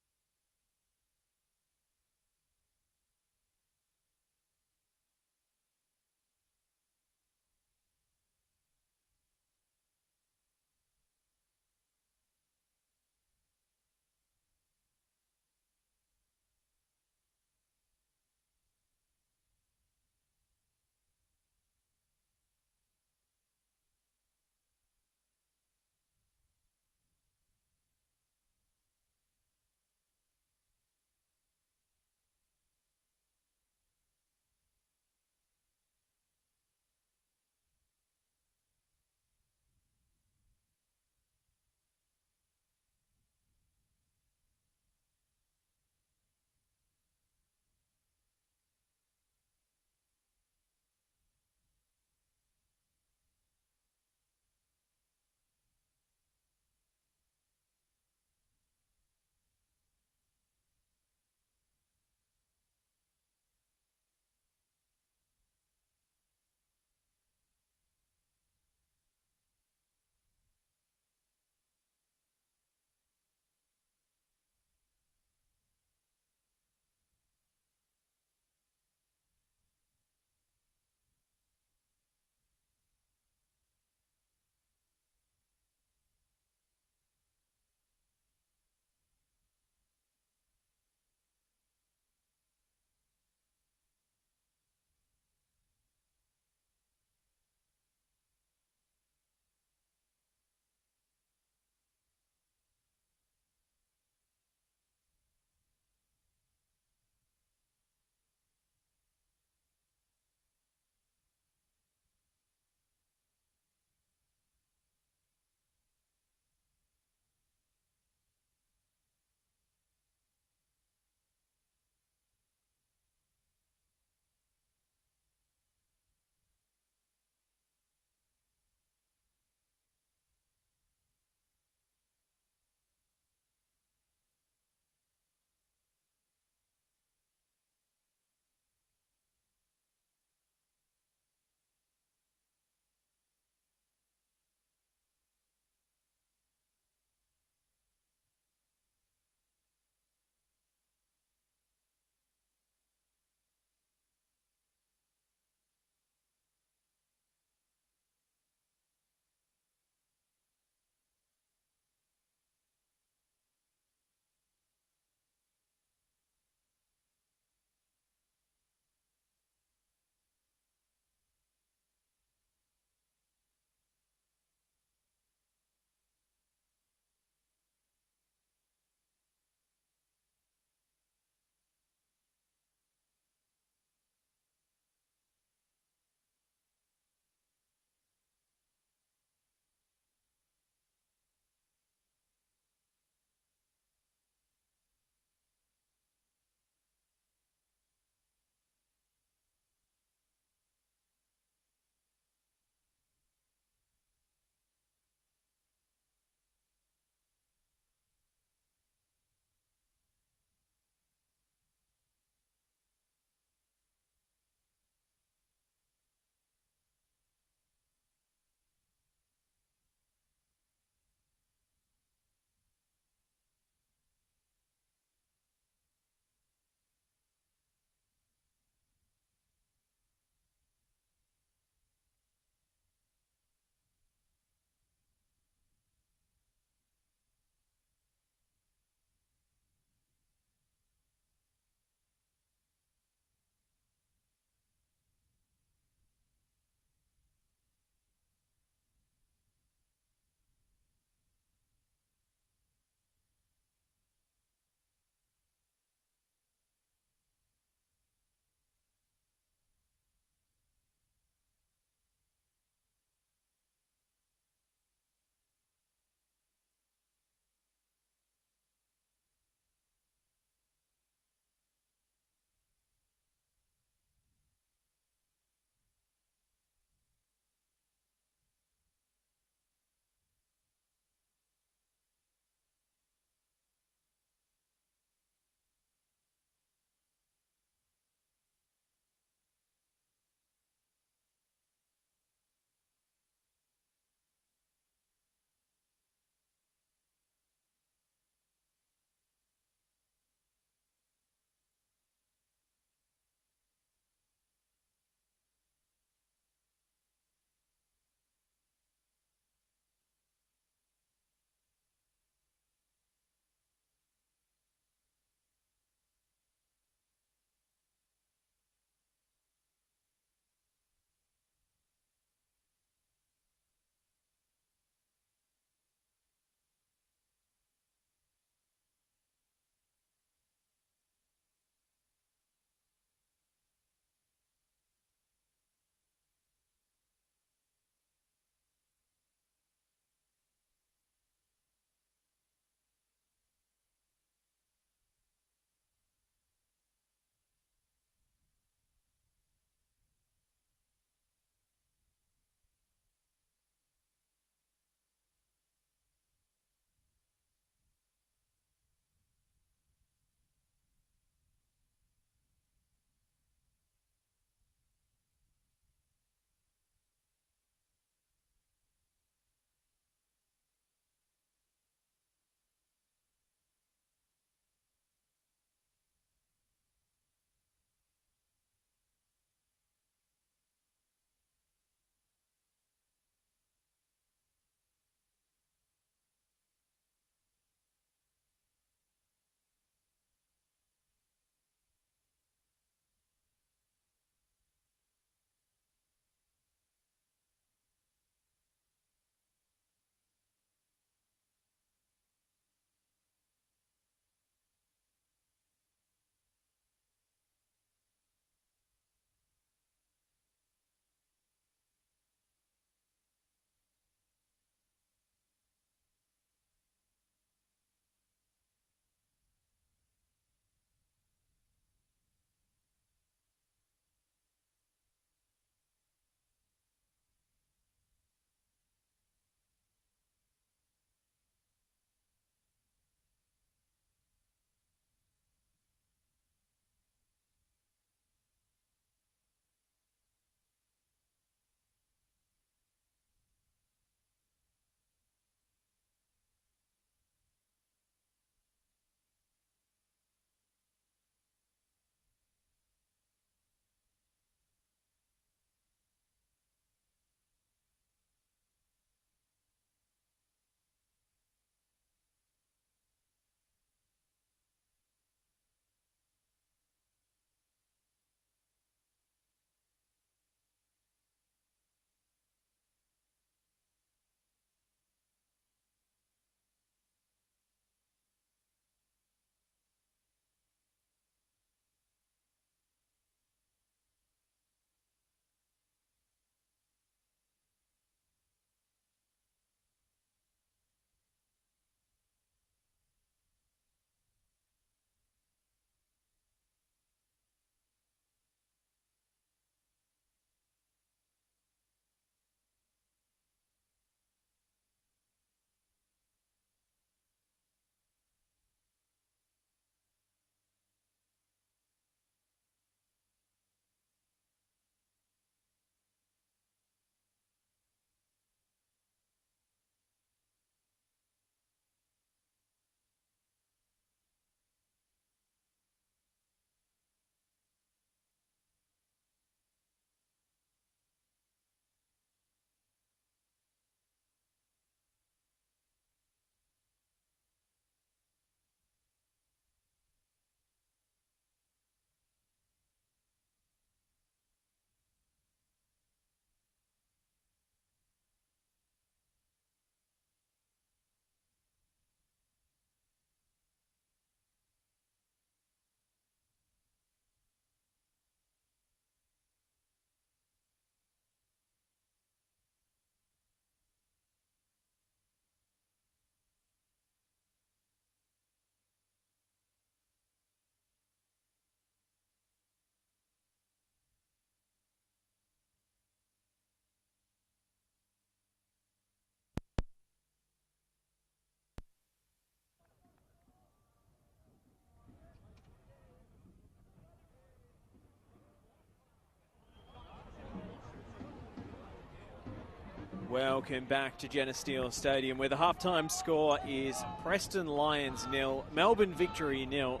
Welcome back to Geneseo Stadium, where the halftime score is Preston Lions 0, Melbourne Victory 0.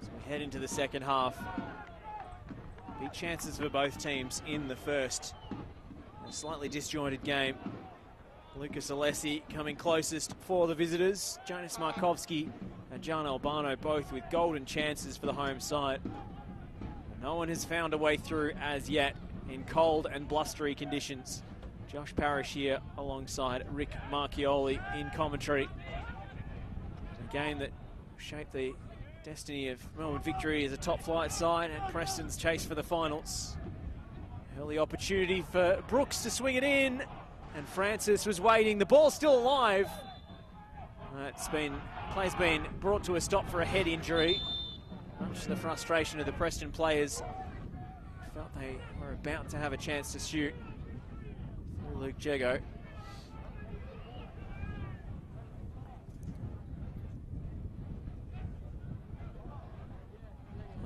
As we head into the second half, big chances for both teams in the first. A slightly disjointed game. Lucas Alessi coming closest for the visitors. Jonas Markovski and John Albano both with golden chances for the home side. No one has found a way through as yet in cold and blustery conditions. Josh Parrish here alongside Rick Marchioli in commentary. A game that shaped the destiny of Melbourne Victory as a top flight side and Preston's chase for the finals. Early opportunity for Brooks to swing it in, and Francis was waiting. The ball's still alive. Play's been brought to a stop for a head injury. Much to the frustration of the Preston players, felt they were about to have a chance to shoot. Luke Jego.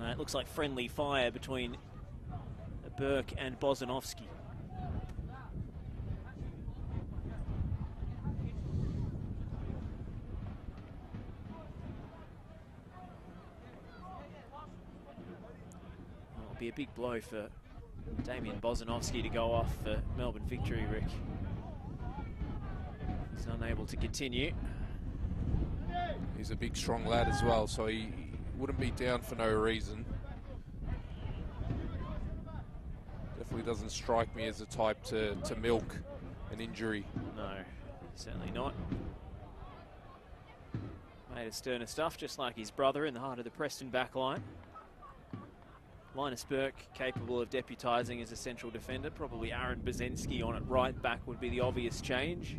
It looks like friendly fire between Burke and Bozanovsky. It'll be a big blow for Damien Bozanovsky to go off for Melbourne Victory, Rick. He's unable to continue. He's a big, strong lad as well, so he wouldn't be down for no reason. Definitely doesn't strike me as the type to milk an injury. No, certainly not. Made of sterner stuff, just like his brother in the heart of the Preston backline. Linus Burke capable of deputising as a central defender. Probably Aaron Bozensky on at right back would be the obvious change.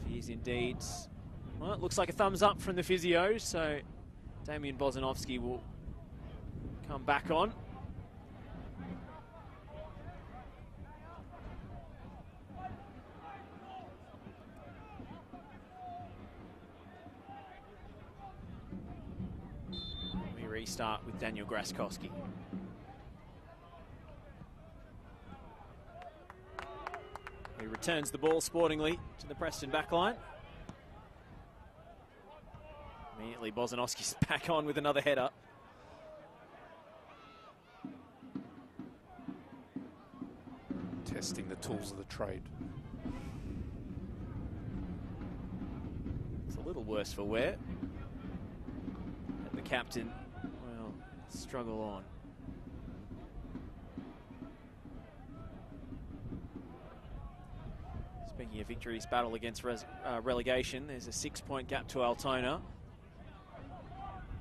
If he is indeed... Well, it looks like a thumbs up from the physio, so Damien Bozanovsky will come back on. We restart with Daniel Graskowski. He returns the ball sportingly to the Preston backline. Immediately Bozanovsky's back on with another header. Testing the tools of the trade. It's a little worse for wear. And the captain, well, struggle on. Speaking of Victory's battle against relegation, there's a 6-point gap to Altona.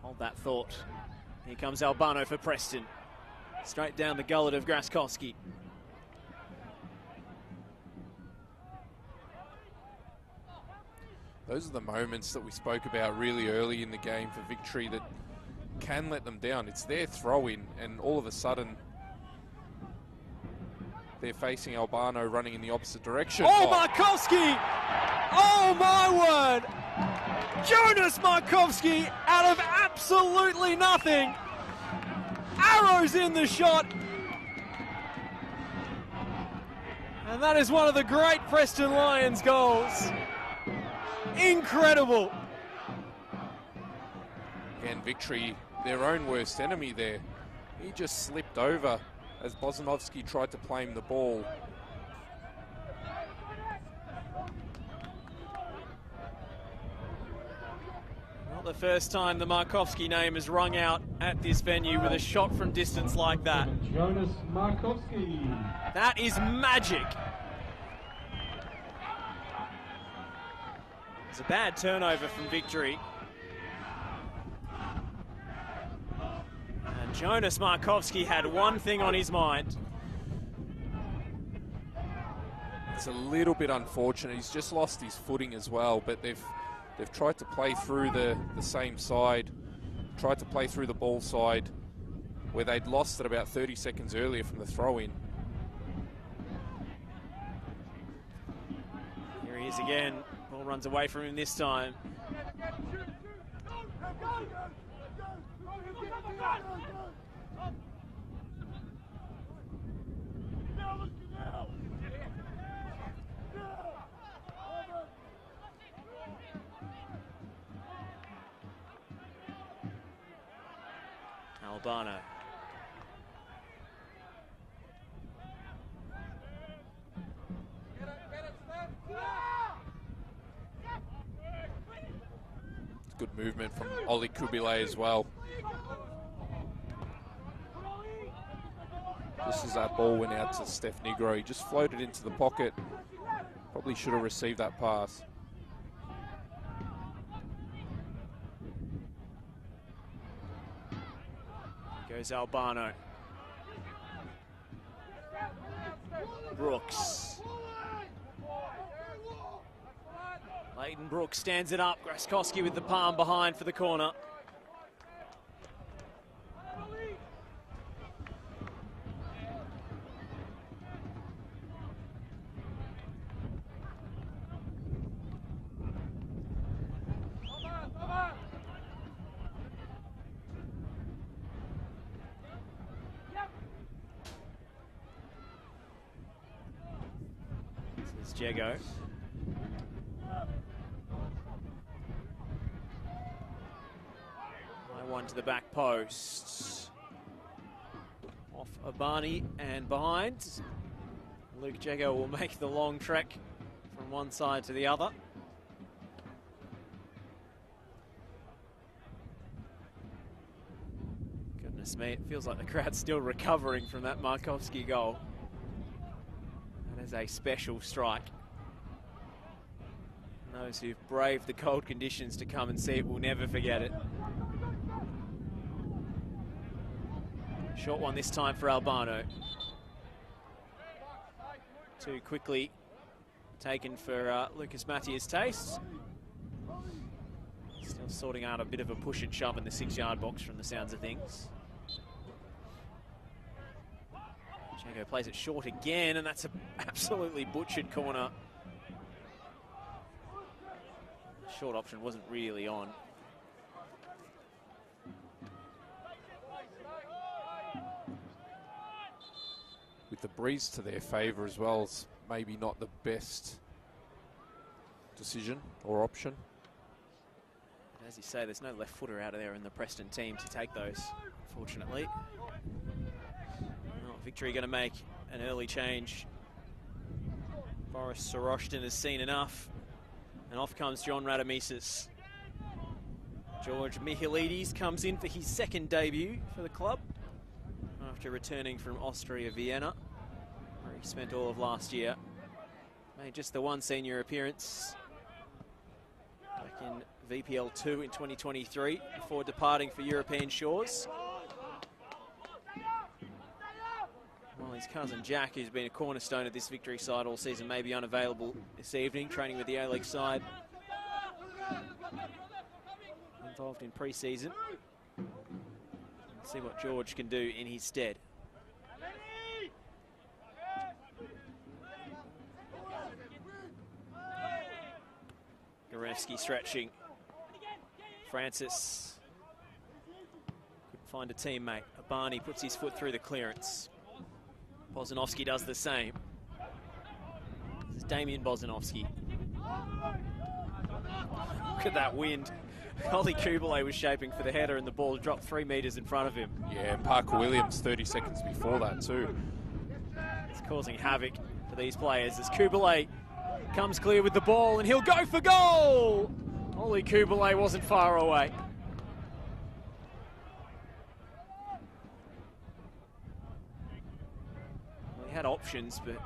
Hold that thought. Here comes Albano for Preston. Straight down the gullet of Graskowski. Those are the moments that we spoke about really early in the game for Victory that can let them down. It's their throw-in, and all of a sudden they're facing Albano running in the opposite direction. Oh, Markovski! Oh, my word! Jonas Markovski out of absolutely nothing. Arrows in the shot. And that is one of the great Preston Lions goals. Incredible. And Victory, their own worst enemy there. He just slipped over as Bozanovsky tried to play him the ball. Not the first time the Markovski name is rung out at this venue with a shot from distance like that. Jonas Markovski. That is magic. It's a bad turnover from Victory. And Jonas Markovski had one thing on his mind. It's a little bit unfortunate. He's just lost his footing as well, but they've tried to play through the same side, tried to play through the ball side, where they'd lost it about 30 seconds earlier from the throw-in. Here he is again. Ball runs away from him this time. Albano. Good movement from Oli Kubilay as well. Just as that ball went out to Steph Negro, he just floated into the pocket. Probably should have received that pass. Goes Albano. Brooks. Leighton Brooks stands it up. Graskowski with the palm behind for the corner. This is Jago. One to the back post. Off Abani and behind. Luke Jago will make the long trek from one side to the other. Goodness me, it feels like the crowd's still recovering from that Markovsky goal. That is a special strike. And those who've braved the cold conditions to come and see it will never forget it. Short one this time for Albano. Too quickly taken for Lucas Mathias' taste. Still sorting out a bit of a push and shove in the 6-yard box from the sounds of things. Jago plays it short again, and that's an absolutely butchered corner. Short option wasn't really on. With the breeze to their favour as well, it's maybe not the best decision or option. As you say, there's no left footer out of there in the Preston team to take those, unfortunately. Well, Victory going to make an early change. Boris Soroshtin has seen enough. And off comes John Radamisas. George Mihalides comes in for his second debut for the club after returning from Austria Vienna, where he spent all of last year. Made just the one senior appearance back in VPL 2 in 2023 before departing for European shores. While his cousin Jack, who's been a cornerstone of this Victory side all season, may be unavailable this evening, training with the A-League side. Involved in pre-season. See what George can do in his stead. Gorevsky stretching. Francis couldn't find a teammate. Abani puts his foot through the clearance. Bozanovsky does the same. This is Damien Bozanovsky. Look at that wind. Oli Kubilay was shaping for the header and the ball dropped 3 metres in front of him. Yeah, Parker Williams 30 seconds before that too. It's causing havoc for these players as Kubilay comes clear with the ball and he'll go for goal! Oli Kubilay wasn't far away. Well, he had options, but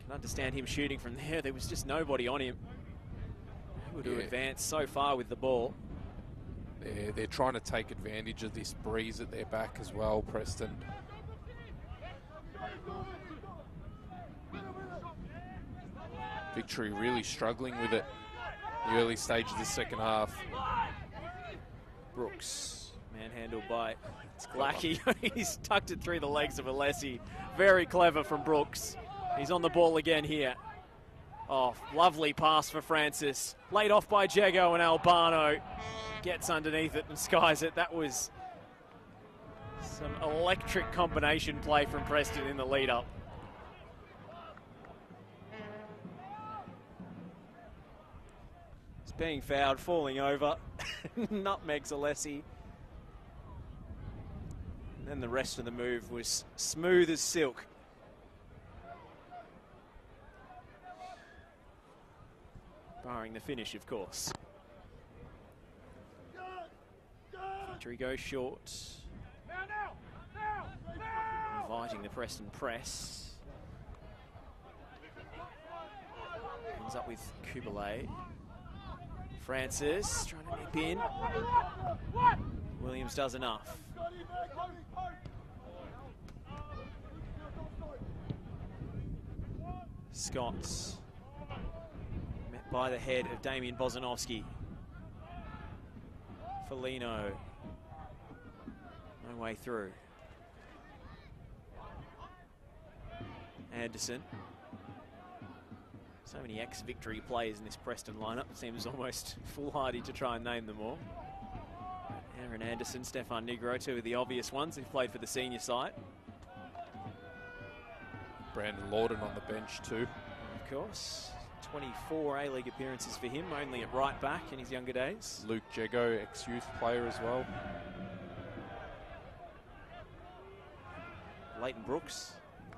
can understand him shooting from there. There was just nobody on him. To advance so far with the ball. They're trying to take advantage of this breeze at their back as well, Preston. Victory really struggling with it in the early stage of the second half. Brooks, manhandled by Lackey. He's tucked it through the legs of Alessi. Very clever from Brooks. He's on the ball again here. Oh, lovely pass for Francis. Laid off by Jago, and Albano gets underneath it and skies it. That was some electric combination play from Preston in the lead-up. It's being fouled, falling over. Nutmegs Alessi. And the rest of the move was smooth as silk. Barring the finish, of course. Victory goes short. Inviting the Preston press. Ends up with Kubalay. Francis trying to nip in. Williams does enough. Scott's met by the head of Damian Bozanovsky. Foligno. No way through. Anderson. So many ex-Victory players in this Preston lineup. Seems almost foolhardy to try and name them all. Aaron Anderson, Stefan Negro, two of the obvious ones who've played for the senior side. Brandon Lawton on the bench too. Of course. 24 A-League appearances for him, only at right back in his younger days. Luke Jago, ex-youth player as well. Leighton Brooks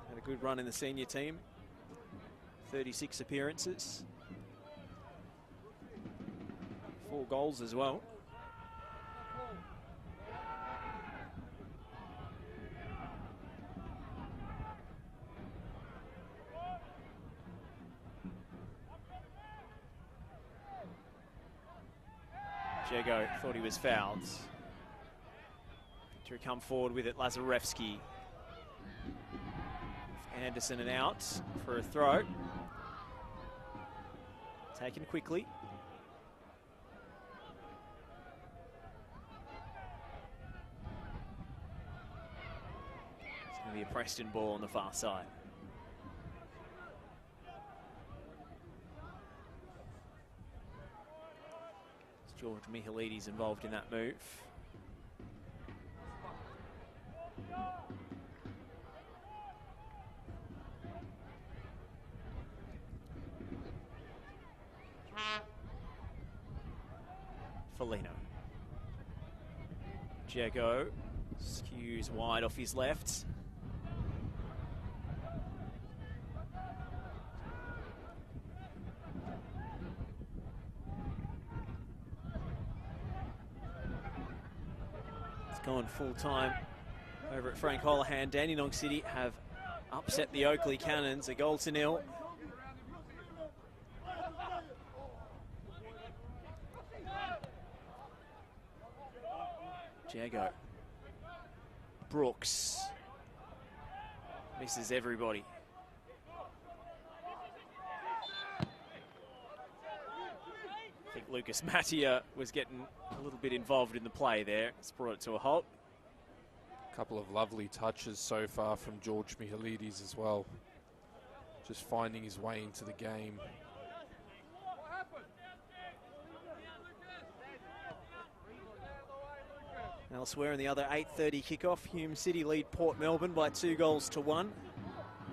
had a good run in the senior team. 36 appearances. 4 goals as well. Jago thought he was fouled. To come forward with it, Lazarevsky. Anderson and out for a throw. Taken quickly. It's going to be a Preston ball on the far side. George Mihalides involved in that move. Foligno. Jago skews wide off his left. It's gone full time over at Frank Holohan. Dandenong City have upset the Oakley Cannons, 1-0. Jago. Brooks. Misses everybody. I think Lucas Mattia was getting a little bit involved in the play there. It's brought it to a halt. A couple of lovely touches so far from George Mihalides as well. Just finding his way into the game. Elsewhere in the other 8:30 kickoff, Hume City lead Port Melbourne by 2-1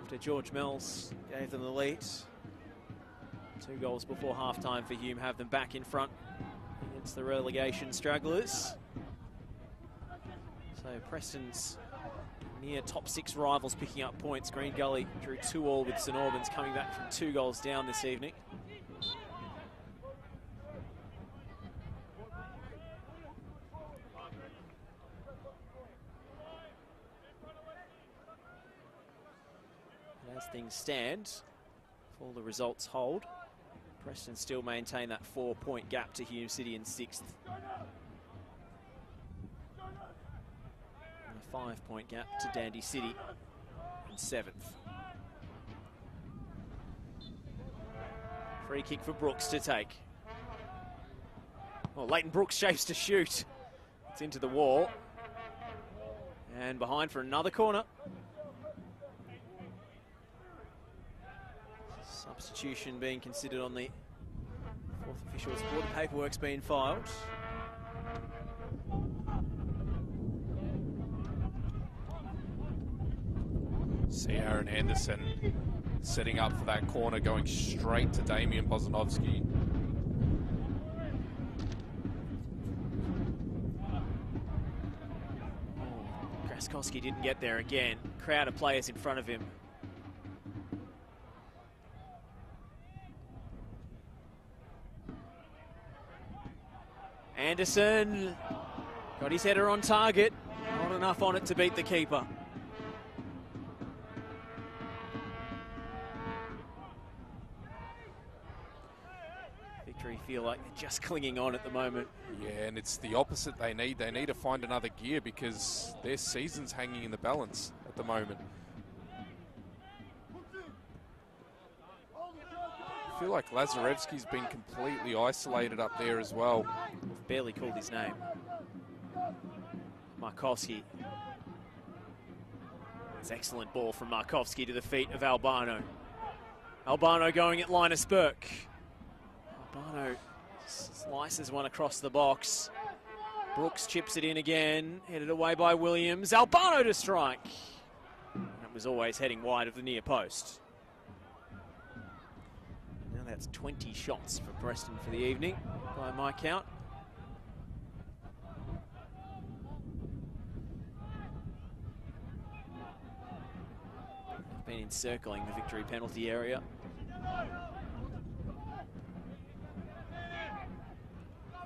after George Mells gave them the lead. 2 goals before half-time for Hume have them back in front against the relegation stragglers. So Preston's near top 6 rivals picking up points. Green Gully drew 2-2 with St Albans, coming back from 2 goals down this evening. As things stand, if all the results hold, Preston still maintain that 4-point gap to Hume City in 6th. And a 5-point gap to Dandy City in 7th. Free kick for Brooks to take. Well, Leighton Brooks shapes to shoot. It's into the wall. And behind for another corner. Substitution being considered on the 4th official's board. The paperwork's been filed. See Aaron Anderson setting up for that corner, going straight to Damian Bozanovsky. Markowski didn't get there again. Crowd of players in front of him. Anderson got his header on target. Not enough on it to beat the keeper. Victory feel like they're just clinging on at the moment. Yeah, and it's the opposite they need. They need to find another gear because their season's hanging in the balance at the moment. I feel like Lazarevski's been completely isolated up there as well. I've barely called his name. Markowski. It's excellent ball from Markowski to the feet of Albano. Albano going at Linus Burke. Albano slices one across the box. Brooks chips it in again. Headed away by Williams. Albano to strike. That was always heading wide of the near post. Now that's 20 shots for Preston for the evening, by my count. Been encircling the Victory penalty area.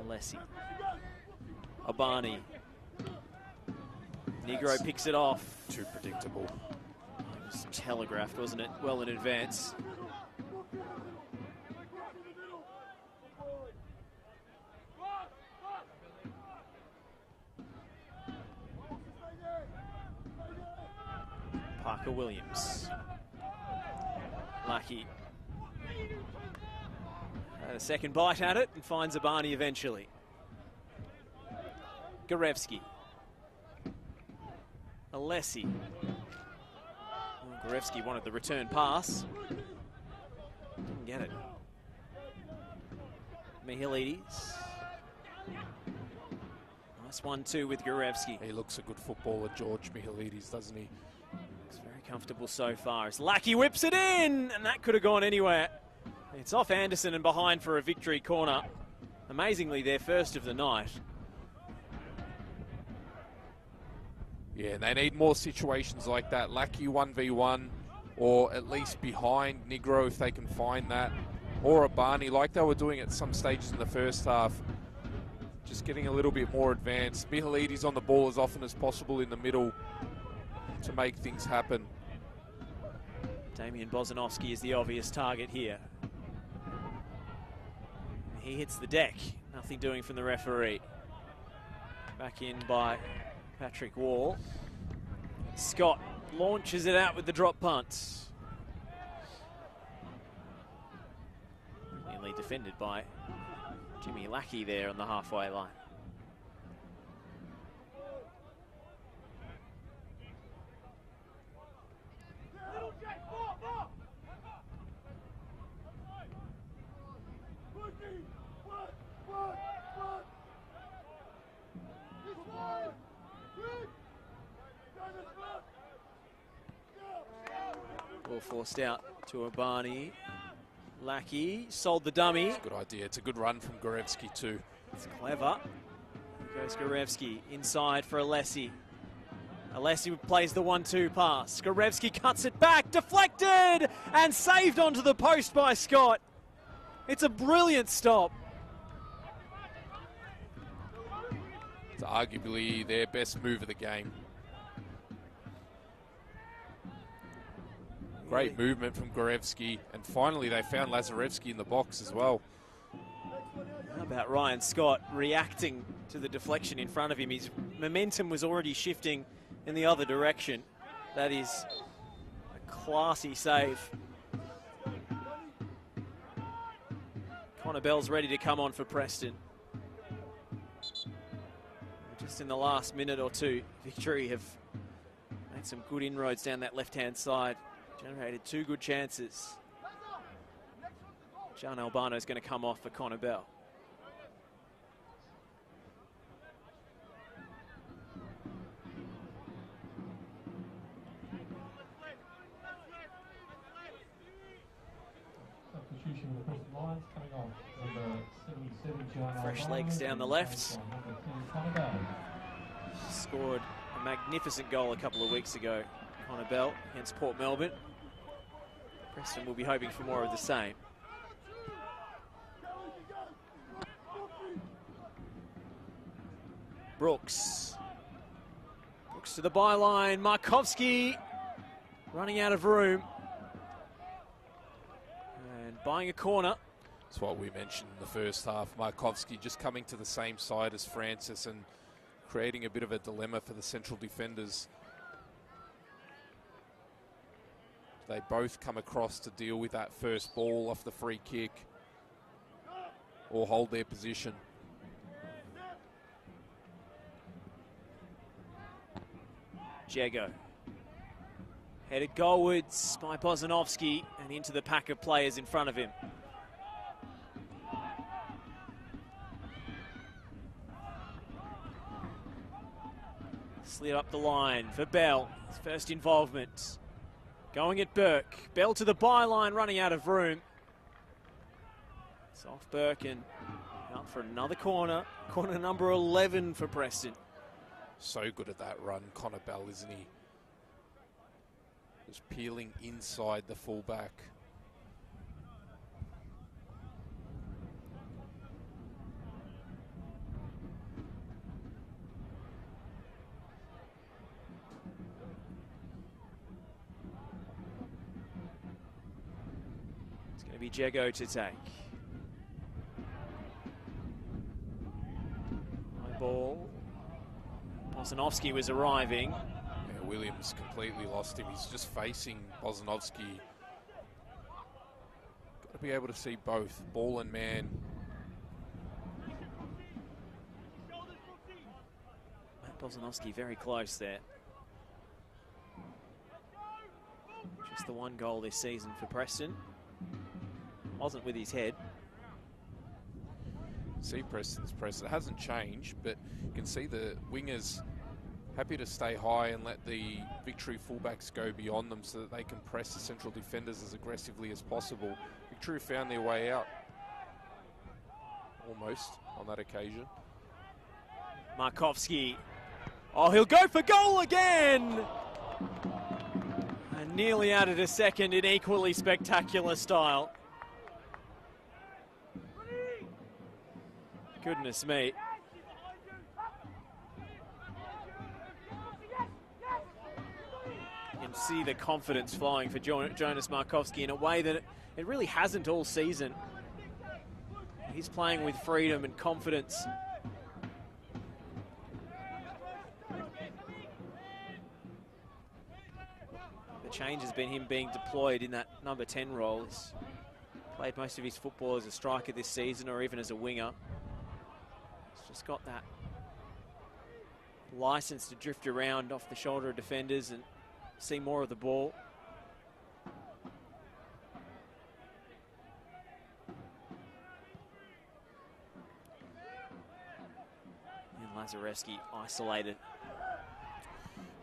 Alessi. Abani. Negro picks it off. Too predictable. It was telegraphed, wasn't it? Well in advance. Parker Williams. Lucky. Had a second bite at it and finds Abani eventually. Gorevsky. Alessi. Gorevsky wanted the return pass. Didn't get it. Mihilides. Nice 1-2 with Gorevsky. He looks a good footballer, George Mihilides, doesn't he? Looks very comfortable so far. As Lackey whips it in, and that could have gone anywhere. It's off Anderson and behind for a Victory corner. Amazingly, their first of the night. Yeah, they need more situations like that. Lackey 1v1, or at least behind Negro if they can find that. Or a Barney, like they were doing at some stages in the first half. Just getting a little bit more advanced. Mihilides on the ball as often as possible in the middle to make things happen. Damian Bozanovsky is the obvious target here. He hits the deck. Nothing doing from the referee. Back in by Patrick Wall. Scott launches it out with the drop punt. Nearly defended by Jimmy Lackey there on the halfway line. Ball forced out to Abani. Lackey sold the dummy. It's a good idea. It's a good run from Gorevsky too. It's clever. Here goes Gorevsky inside for Alessi. Alessi plays the 1-2 pass. Gorevsky cuts it back, deflected and saved onto the post by Scott. It's a brilliant stop. It's arguably their best move of the game. Great movement from Gorevsky, and finally they found Lazarevski in the box as well. How about Ryan Scott reacting to the deflection in front of him? His momentum was already shifting in the other direction. That is a classy save. Connor Bell's ready to come on for Preston. Just in the last minute or two, Victory have made some good inroads down that left-hand side. Generated two good chances. John Albano is going to come off for Connor Bell. Substitution with the Preston Lions coming off. Number 77, John Fresh Albano, legs down the left. Connor Bell. Scored a magnificent goal a couple of weeks ago, Connor Bell against Port Melbourne. Preston will be hoping for more of the same. Brooks. Brooks to the byline. Markovski running out of room. And buying a corner. That's what we mentioned in the first half. Markovski just coming to the same side as Francis and creating a bit of a dilemma for the central defenders. They both come across to deal with that first ball off the free kick or hold their position. Jago. Headed goalwards by Bozanovsky and into the pack of players in front of him. Slid up the line for Bell. His first involvement. Going at Burke. Bell to the byline, running out of room. It's off Burke and out for another corner. Corner number 11 for Preston. So good at that run, Connor Bell, isn't he? Just peeling inside the fullback. It's going to be Jago to take. High ball. Bozanovsky was arriving. Yeah, Williams completely lost him. He's just facing Bozanovsky. Got to be able to see both ball and man. Matt Bozanovsky very close there. Just the one goal this season for Preston. Wasn't with his head. See Preston's press. It hasn't changed, but you can see the wingers happy to stay high and let the Victory fullbacks go beyond them so that they can press the central defenders as aggressively as possible. Victory found their way out almost on that occasion. Markovski. Oh, he'll go for goal again! And nearly added a second in equally spectacular style. Goodness me. You can see the confidence flying for Jonas Markovski in a way that it really hasn't all season. He's playing with freedom and confidence. The change has been him being deployed in that number 10 role. He's played most of his football as a striker this season or even as a winger. Just got that license to drift around off the shoulder of defenders and see more of the ball. And Lazarevski isolated.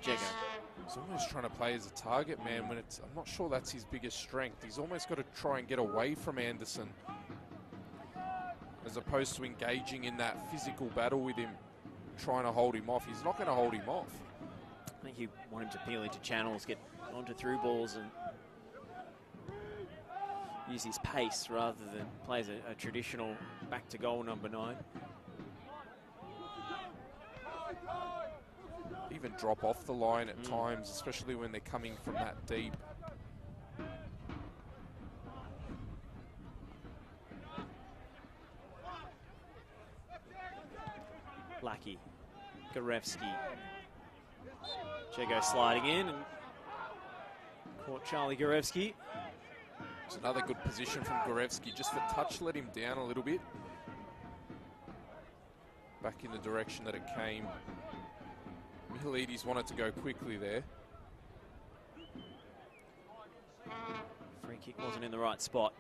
Jago. He's almost trying to play as a target man when I'm not sure that's his biggest strength. He's almost got to try and get away from Anderson, as opposed to engaging in that physical battle with him, trying to hold him off. He's not going to hold him off. I think you want him to peel into channels, get onto through balls and use his pace rather than play as a traditional back to goal number 9. Even drop off the line at times, especially when they're coming from that deep. Lackey, Gorevsky. Jago sliding in and caught Charlie Gorevsky. It's another good position from Gorevsky. Just the touch let him down a little bit. Back in the direction that it came. Mihalides wanted to go quickly there. Free kick wasn't in the right spot.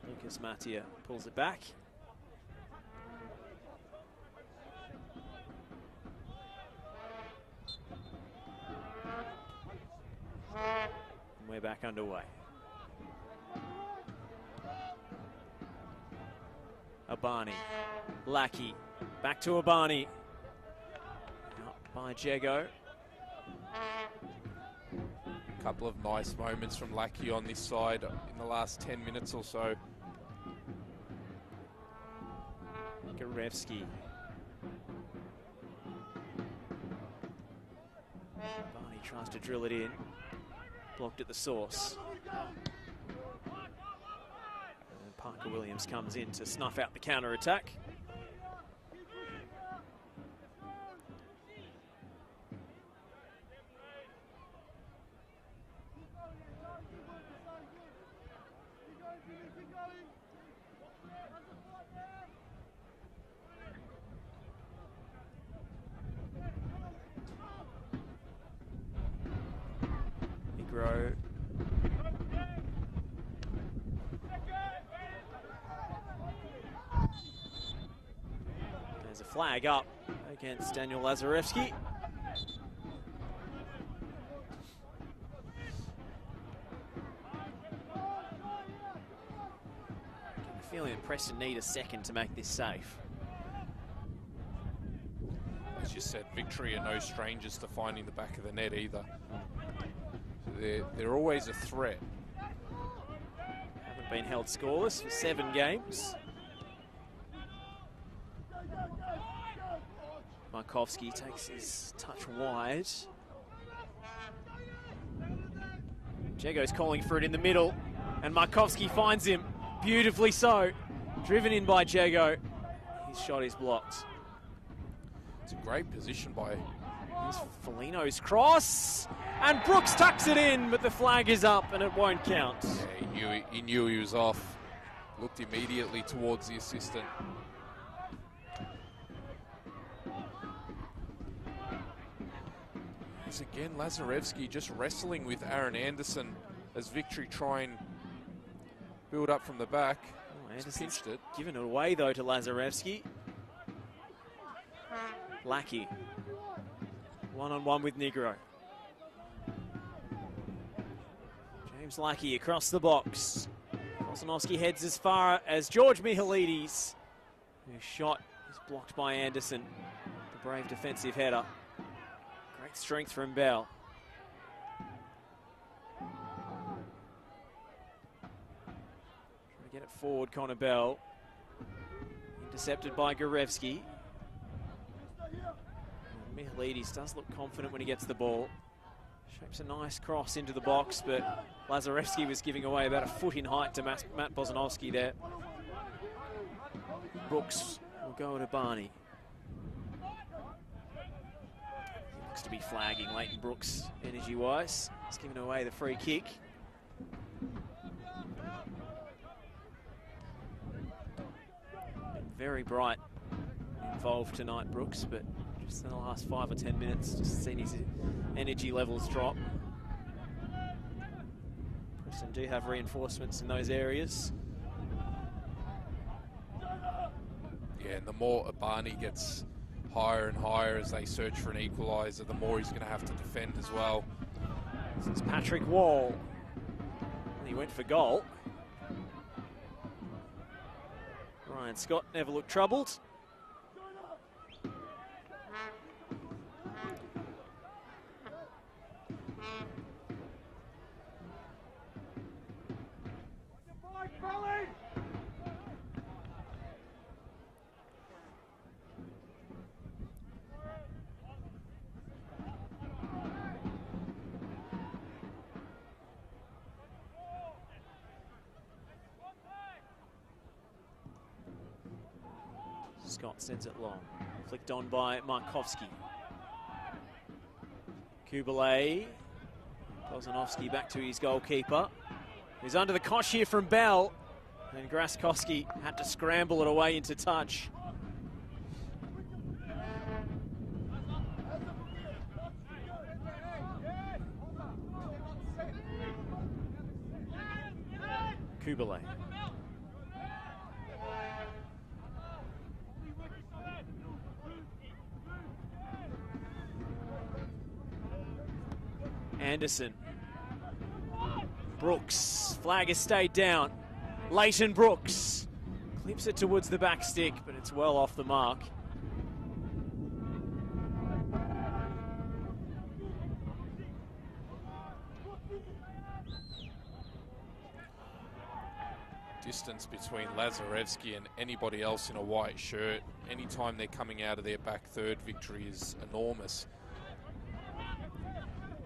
Lucas Mattia pulls it back. And we're back underway. Abani, Lackey, back to Abani. by Jego. A couple of nice moments from Lackey on this side in the last 10 minutes or so. Garevsky. Barney tries to drill it in. Blocked at the source. And Parker Williams comes in to snuff out the counter-attack. There's a flag up against Daniel Lazarevsky. I'm feeling that Preston need a second to make this safe. As you said, Victory are no strangers to finding the back of the net either. They're always a threat. Haven't been held scoreless for 7 games. Markovsky takes his touch wide. Jego's calling for it in the middle, and Markovsky finds him, beautifully so. Driven in by Jego. His shot is blocked. It's a great position by... Here's Foligno's cross, and Brooks tucks it in, but the flag is up and it won't count. Yeah, he knew he was off. Looked immediately towards the assistant. As again, Lazarevsky just wrestling with Aaron Anderson as Victory try and build up from the back. Oh, Anderson's pinched it. Given it away though to Lazarevsky. Lackey. One-on-one with Negro. James Lackey across the box. Kosanovsky heads as far as George Mihalidis, whose shot is blocked by Anderson. The brave defensive header. Great strength from Bell. Trying to get it forward, Connor Bell. Intercepted by Garevsky. Mihalidis does look confident when he gets the ball. Shapes a nice cross into the box, but Lazarevsky was giving away about a foot in height to Matt Bozanovsky there. Brooks will go to Barney. He looks to be flagging Leighton Brooks energy-wise. He's giving away the free kick. Been very bright involved tonight, Brooks, but just in the last 5 or 10 minutes, just seen his energy levels drop. Preston do have reinforcements in those areas. Yeah, and the more Abani gets higher and higher as they search for an equaliser, the more he's going to have to defend as well. This is Patrick Wall. And he went for goal. Ryan Scott never looked troubled. Scott sends it long. Flicked on by Markovsky. Kubalay. Bozanovsky back to his goalkeeper. He's under the cosh here from Bell. And Graskowski had to scramble it away into touch. Kubalay. Anderson. Brooks. Flag has stayed down. Leighton Brooks clips it towards the back stick, but it's well off the mark. distance between Lazarevsky and anybody else in a white shirt, anytime they're coming out of their back third, Victory is enormous.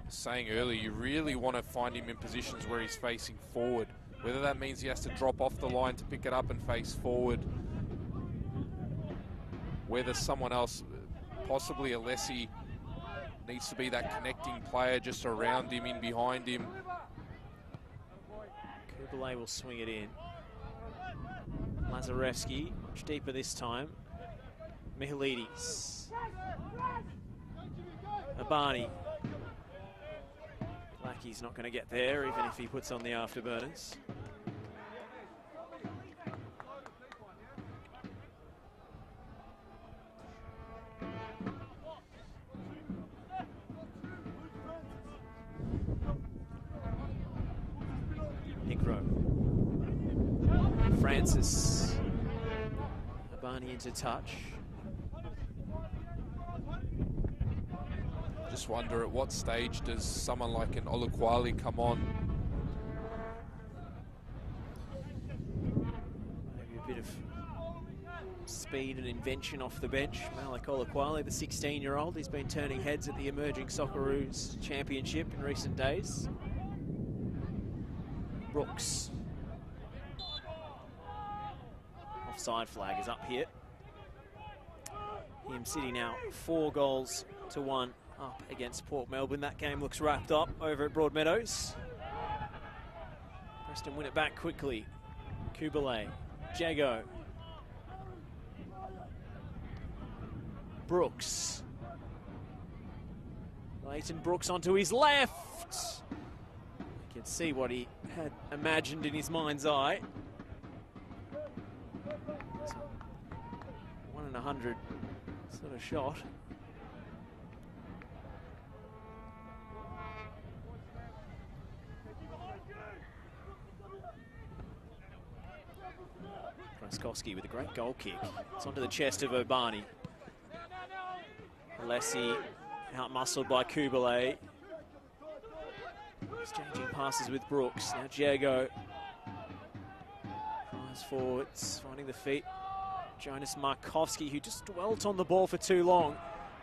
Saying earlier, you really want to find him in positions where he's facing forward, whether that means he has to drop off the line to pick it up and face forward, whether someone else, possibly Alessi, needs to be that connecting player just around him, in behind him. Kubalay will swing it in. Lazarevsky, much deeper this time. Mihalides. Abani. Lackey's not going to get there, even if he puts on the afterburners. Negro. Francis. Abani into touch. Just wonder at what stage does someone like an Oluquali come on? Maybe a bit of speed and invention off the bench. Malik Oluquali, the 16-year-old, he's been turning heads at the Emerging Socceroos Championship in recent days. Brooks. Offside flag is up here. Him City now 4-1 up against Port Melbourne. That game looks wrapped up over at Broadmeadows. Preston win it back quickly. Kubalay, Jago. Brooks. Leighton Brooks onto his left. You can see what he had imagined in his mind's eye. It's a 1 in 100 sort of shot. Kraskowski with a great goal kick. It's onto the chest of Obani. Alessi out-muscled by Kubalay. Exchanging passes with Brooks. Now Diego. Drives forwards, finding the feet. Jonas Markowski, who just dwelt on the ball for too long.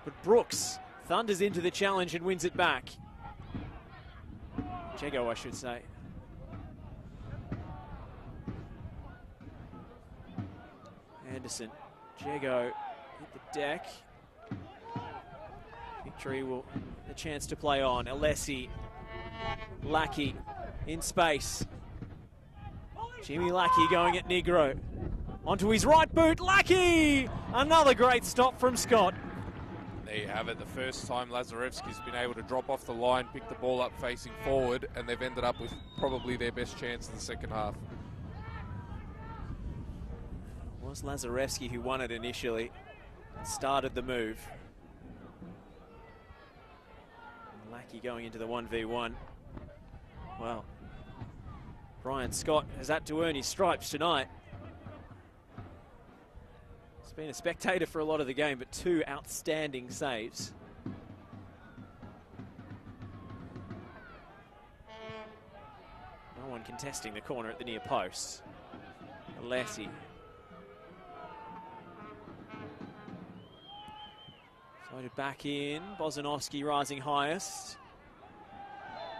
But Brooks thunders into the challenge and wins it back. Diego, I should say. Anderson. Diego hit the deck. Victory will a chance to play on. Alessi. Lackey in space. Jimmy Lackey going at Negro. Onto his right boot. Lackey! Another great stop from Scott. There you have it. The first time Lazarevsky's been able to drop off the line, pick the ball up facing forward, and they've ended up with probably their best chance in the second half. It was Lazarevsky who won it initially. Started the move. Lackey going into the 1v1. Well, Brian Scott has had to earn his stripes tonight. He's been a spectator for a lot of the game, but 2 outstanding saves. No one contesting the corner at the near post. Alessi. Floated back in. Bozanovski rising highest.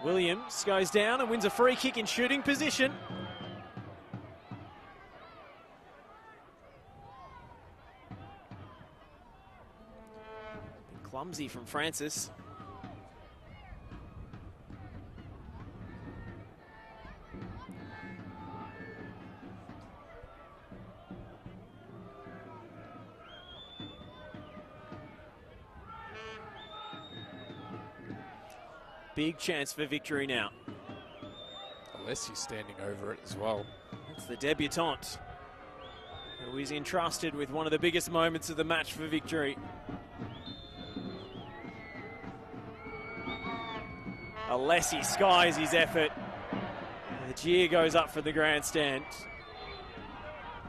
Williams goes down and wins a free kick in shooting position. Clumsy from Francis. Big chance for victory now. Alessi's standing over it as well. That's the debutante, who is entrusted with one of the biggest moments of the match for victory. Alessi skies his effort. The cheer goes up for the grandstand.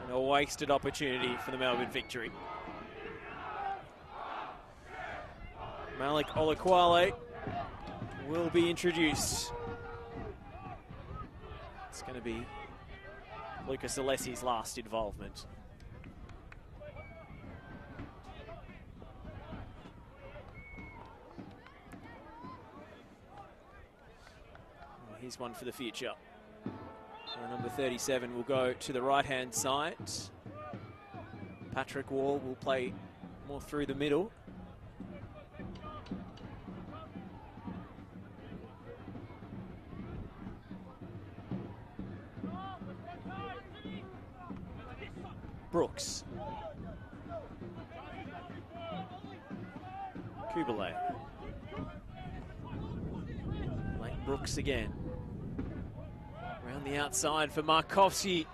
And a wasted opportunity for the Melbourne Victory. Malik Oluquali will be introduced. It's going to be Lucas Alessi's last involvement. Here's one for the future. Number 37 will go to the right-hand side. Patrick Wall will play more through the middle. Brooks. Kubalay. Late Brooks again. Around the outside for Markovski.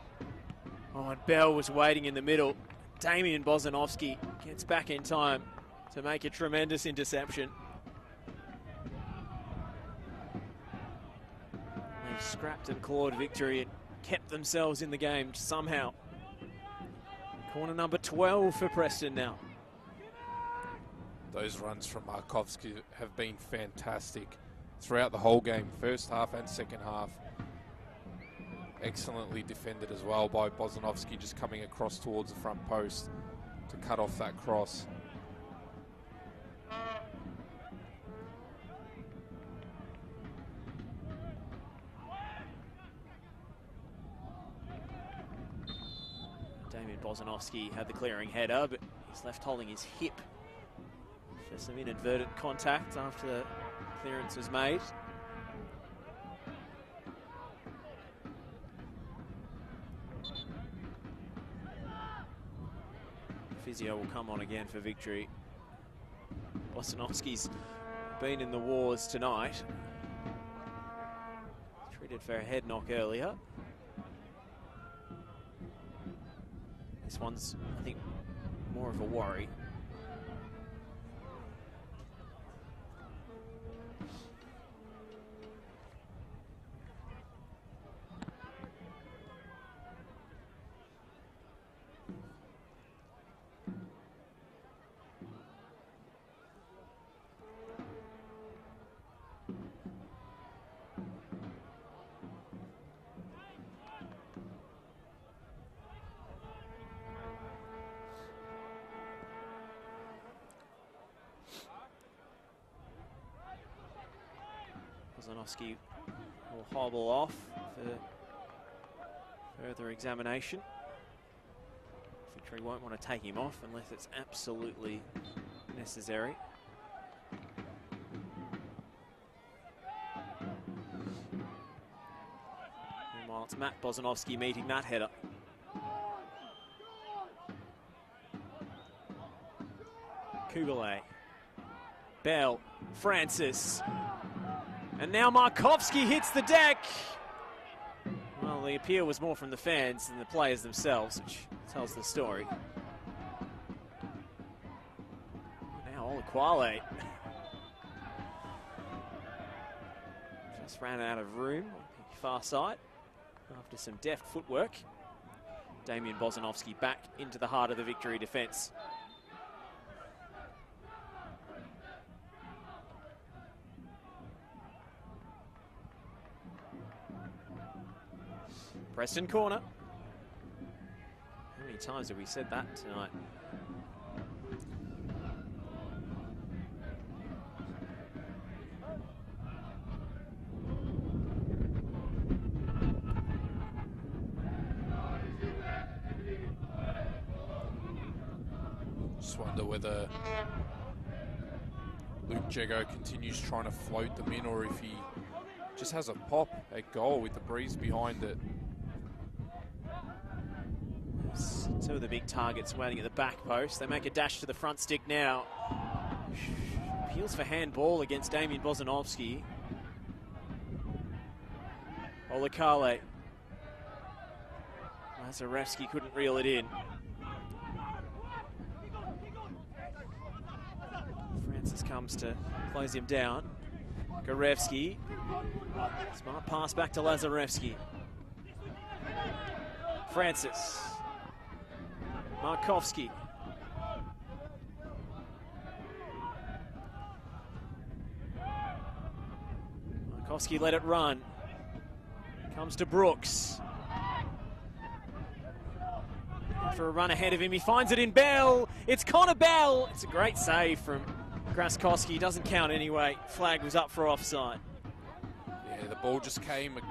Oh, and Bell was waiting in the middle. Damian Bozanovski gets back in time to make a tremendous interception. They've scrapped and clawed victory and kept themselves in the game somehow. Corner number 12 for Preston now. Those runs from Markovski have been fantastic throughout the whole game, first half and second half. Excellently defended as well by Bozanovski, just coming across towards the front post to cut off that cross. Damian Bozanovski had the clearing header, but he's left holding his hip for some inadvertent contact after the clearance was made. Physio will come on again for victory. Bozanovski's been in the wars tonight. Treated for a head knock earlier. This one's, I think, more of a worry. Bozanovski will hobble off for further examination. Victory won't want to take him off unless it's absolutely necessary. Meanwhile, it's Matt Bozanovski meeting that header. Kubalay. Bell. Francis. And now Markovski hits the deck. Well, the appeal was more from the fans than the players themselves, which tells the story. Now Olaquale just ran out of room on the far side after some deft footwork. Damian Bozanovski back into the heart of the victory defence. Preston corner. How many times have we said that tonight? Just wonder whether Luke Jego continues trying to float them in, or if he just has a pop at goal with the breeze behind it. Two of the big targets waiting at the back post. They make a dash to the front stick now. Appeals for handball against Damian Bozanovski. Olaquale. Lazarevski couldn't reel it in. Francis comes to close him down. Gorevsky. Smart pass back to Lazarevski. Francis. Markovski. Markovski let it run. Comes to Brooks. for a run ahead of him. He finds it in Bell. It's Connor Bell. It's a great save from Graskowski. Doesn't count anyway. Flag was up for offside. Yeah, the ball just came a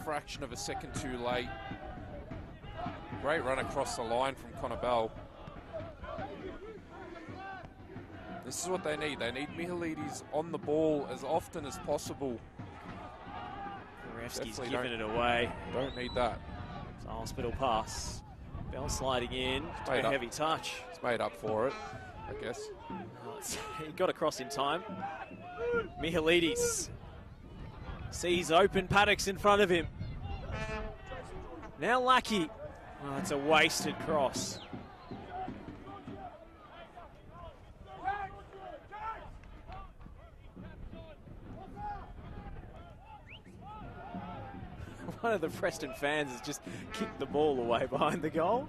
fraction of a second too late. Great run across the line from Connor Bell. This is what they need. They need Mihalides on the ball as often as possible. Gorevsky's giving it away. Don't need that. It's a hospital pass. Bell sliding in. A heavy touch. It's made up for it, I guess. He got across in time. Mihalides sees open paddocks in front of him. Now Lackey. Oh, it's a wasted cross. One of the Preston fans has just kicked the ball away behind the goal.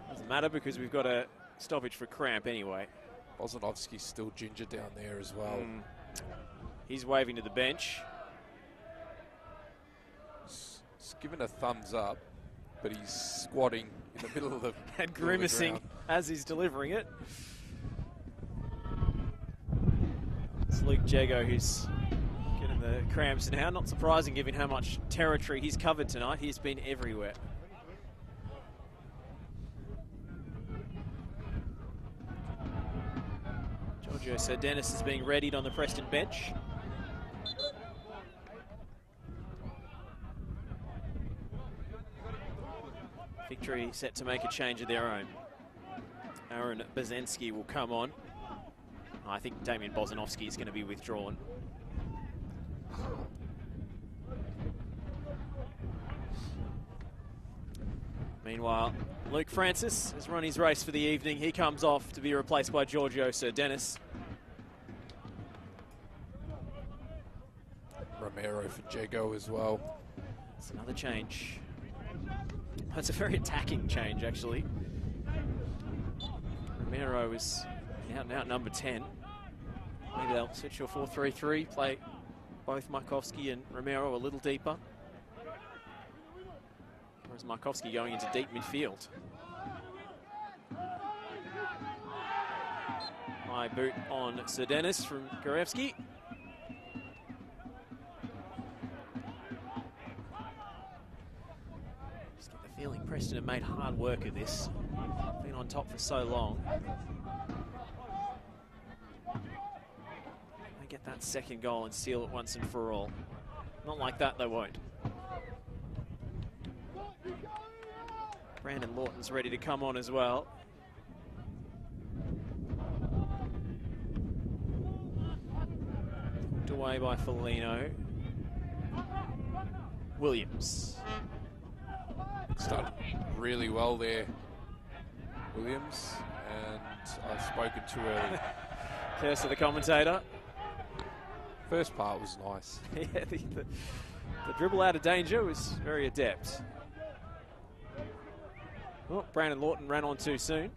Doesn't matter because we've got a stoppage for cramp anyway. Bozanovsky's still ginger down there as well. He's waving to the bench. He's given a thumbs up, but he's squatting in the middle of the and grimacing as he's delivering it. It's Luke Jago who's getting the cramps now. Not surprising given how much territory he's covered tonight. He's been everywhere. Giorgio Sardenis is being readied on the Preston bench. Victory set to make a change of their own. Aaron Bazensky will come on. I think Damian Bozanovsky is going to be withdrawn. Meanwhile, Luke Francis has run his race for the evening. He comes off to be replaced by Giorgio Sardenis. Romero for Jago as well. It's another change. That's a very attacking change, actually. Romero is out and out number 10. Maybe they'll switch to a 4-3-3, play both Markovsky and Romero a little deeper. Whereas Markovsky going into deep midfield. High boot on Sardenis from Gorevsky. Just get the feeling Preston have made hard work of this. Been on top for so long. Get that second goal and seal it once and for all. Not like that, they won't. Brandon Lawton's ready to come on as well. Hooked away by Foligno. Williams. Started really well there, Williams, and I've spoken too early. Curse of the commentator. First part was nice. Yeah, the dribble out of danger was very adept. Oh, Brandon Lawton ran on too soon.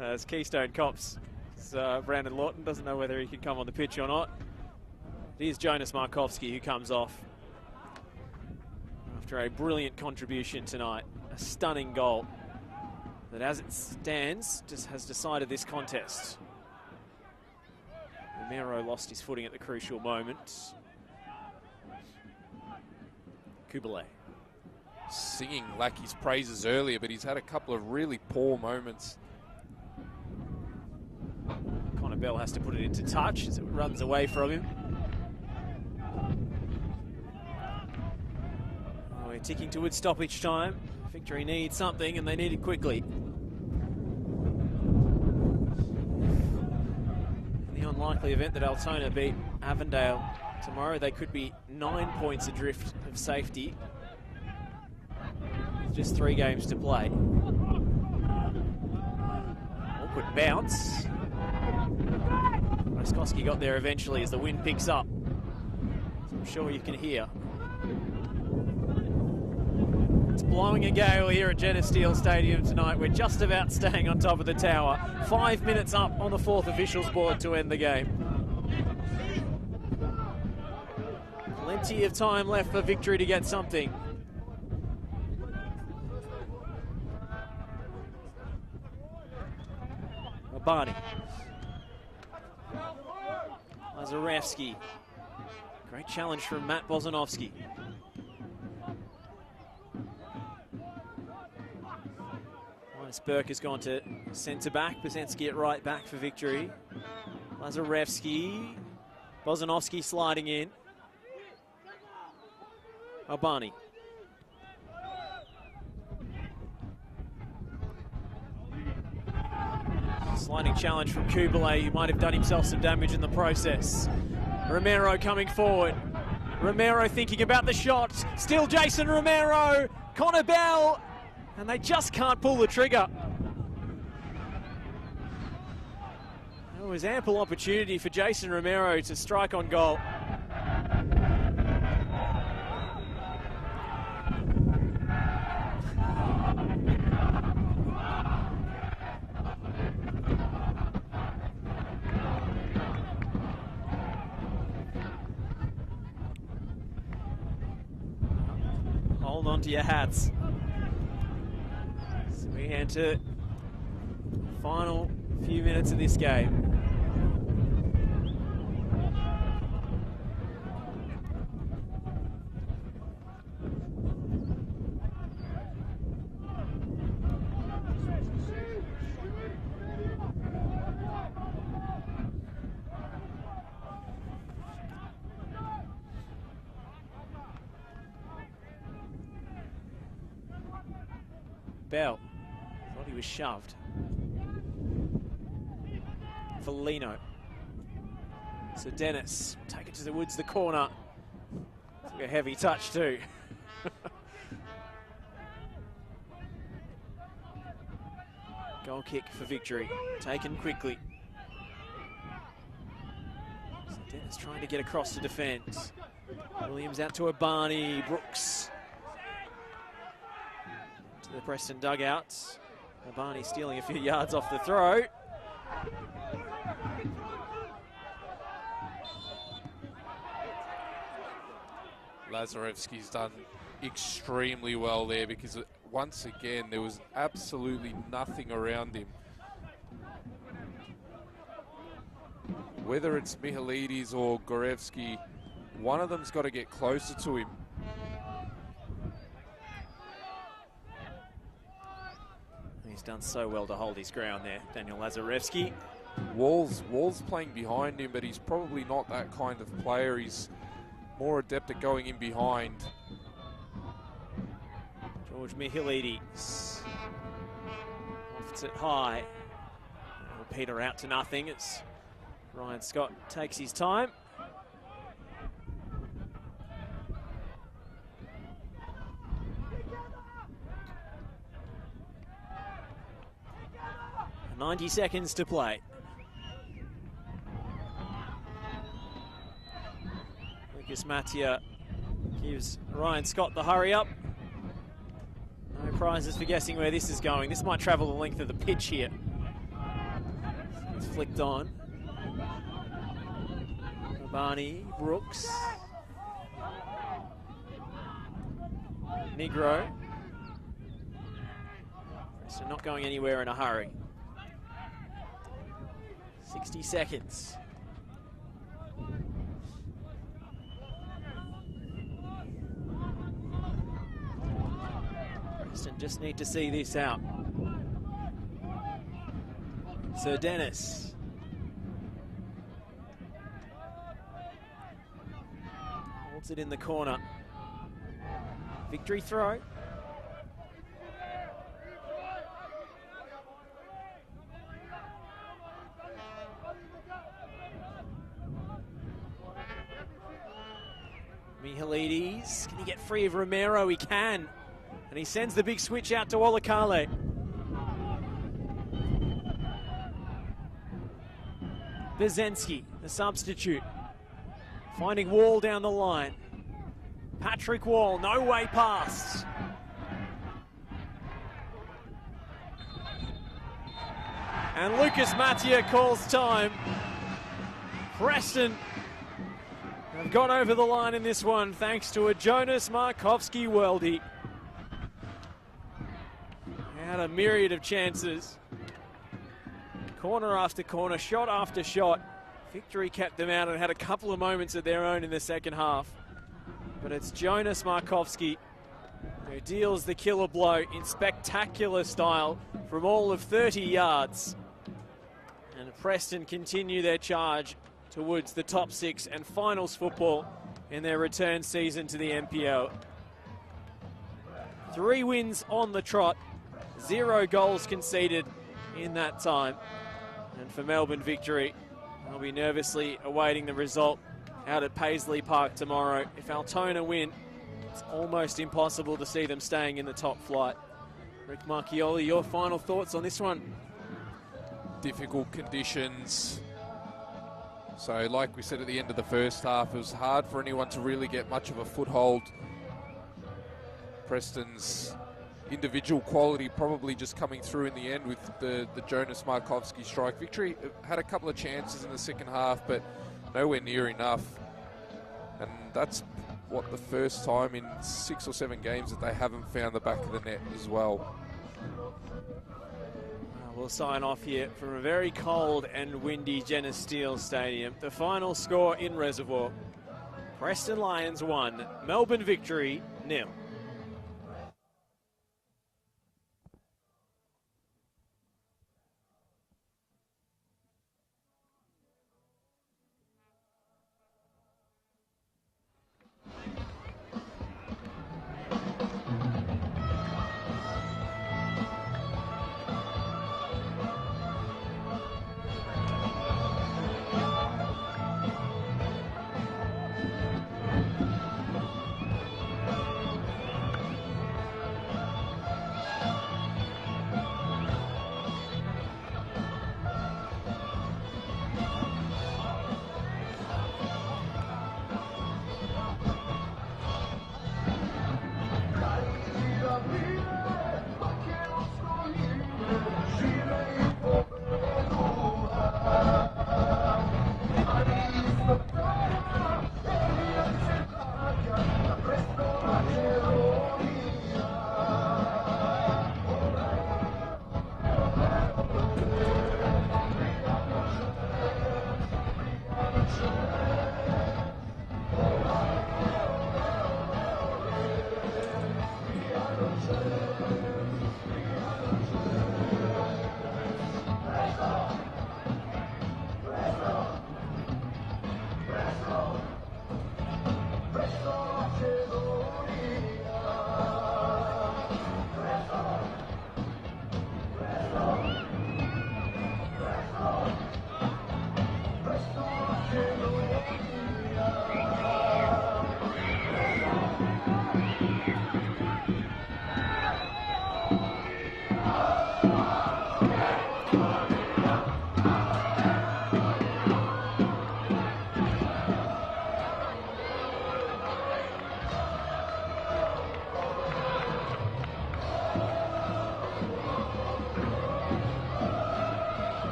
As Keystone Cops, Brandon Lawton doesn't know whether he can come on the pitch or not. It is Jonas Markovsky who comes off after a brilliant contribution tonight. A stunning goal that, as it stands, just has decided this contest. Romero lost his footing at the crucial moment. Kubelet. Singing Lackey's praises earlier, but he's had a couple of really poor moments. Connor Bell has to put it into touch as it runs away from him. Oh, we're ticking towards stoppage time. Victory needs something, and they need it quickly. In the unlikely event that Altona beat Avondale tomorrow, they could be 9 points adrift of safety. Just 3 games to play. Awkward bounce. Raskowski got there eventually as the wind picks up. So I'm sure you can hear. It's blowing a gale here at Genesteel Stadium tonight. We're just about staying on top of the tower. 5 minutes up on the 4th officials board to end the game. Plenty of time left for Victory to get something. Barney. Lazarevsky. Great challenge from Matt Bozanovsky. Linus Burke has gone to centre back. Bozensky at right back for Victory. Lazarevsky. Bozanovsky sliding in. Albani. Sliding challenge from Kubalay, who might have done himself some damage in the process. Romero coming forward. Romero thinking about the shot. Still Jason Romero. Connor Bell. And they just can't pull the trigger. There was ample opportunity for Jason Romero to strike on goal. Hold on to your hats. So we enter the final few minutes of this game. Bell, thought he was shoved. Foligno. So Dennis, take it to the woods, the corner. Took a heavy touch too. Goal kick for Victory, taken quickly. So Dennis trying to get across to defence. Williams out to Abani, Brooks. The Preston dugouts. Abani stealing a few yards off the throw. Lazarevsky's done extremely well there because once again there was absolutely nothing around him. Whether it's Mihalidis or Gorevsky, one of them's got to get closer to him. He's done so well to hold his ground there, Daniel Lazarevsky. Wall's playing behind him, but he's probably not that kind of player. He's more adept at going in behind. George Mihalidis. Offs it high. It'll peter out to nothing as Ryan Scott takes his time. And 90 seconds to play. Lucas Mattia gives Ryan Scott the hurry up. No prizes for guessing where this is going. This might travel the length of the pitch here. It's flicked on. Barney, Brooks. Negro. Preston not going anywhere in a hurry. 60 seconds. Preston just need to see this out. Sir Dennis. Holds it in the corner. Victory throw. Mihalidis, can he get free of Romero? He can. And he sends the big switch out to Olakale. Bozensky, the substitute. Finding Wall down the line. Patrick Wall, no way past. And Lucas Mattia calls time. Preston They've gone over the line in this one thanks to a Jonas Markovski worldie. They had a myriad of chances. Corner after corner, shot after shot. Victory kept them out and had a couple of moments of their own in the second half. But it's Jonas Markovski who deals the killer blow in spectacular style from all of 30 yards. And Preston continue their charge towards the top 6 and finals football in their return season to the NPL. 3 wins on the trot, 0 goals conceded in that time. And for Melbourne Victory, they'll be nervously awaiting the result out at Paisley Park tomorrow. If Altona win, it's almost impossible to see them staying in the top flight. Rick Marchioli, your final thoughts on this one? Difficult conditions. So like we said at the end of the first half, it was hard for anyone to really get much of a foothold. Preston's individual quality probably just coming through in the end with the Jonas Markovski strike. Victory had a couple of chances in the second half, but nowhere near enough. And that's what, the first time in 6 or 7 games that they haven't found the back of the net as well. We'll sign off here from a very cold and windy Jenna Steele Stadium. The final score in Reservoir: Preston Lions 1, Melbourne Victory 0.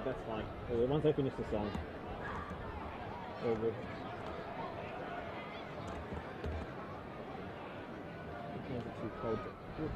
That's fine. Once I finish the song. All good. It's too cold to cook.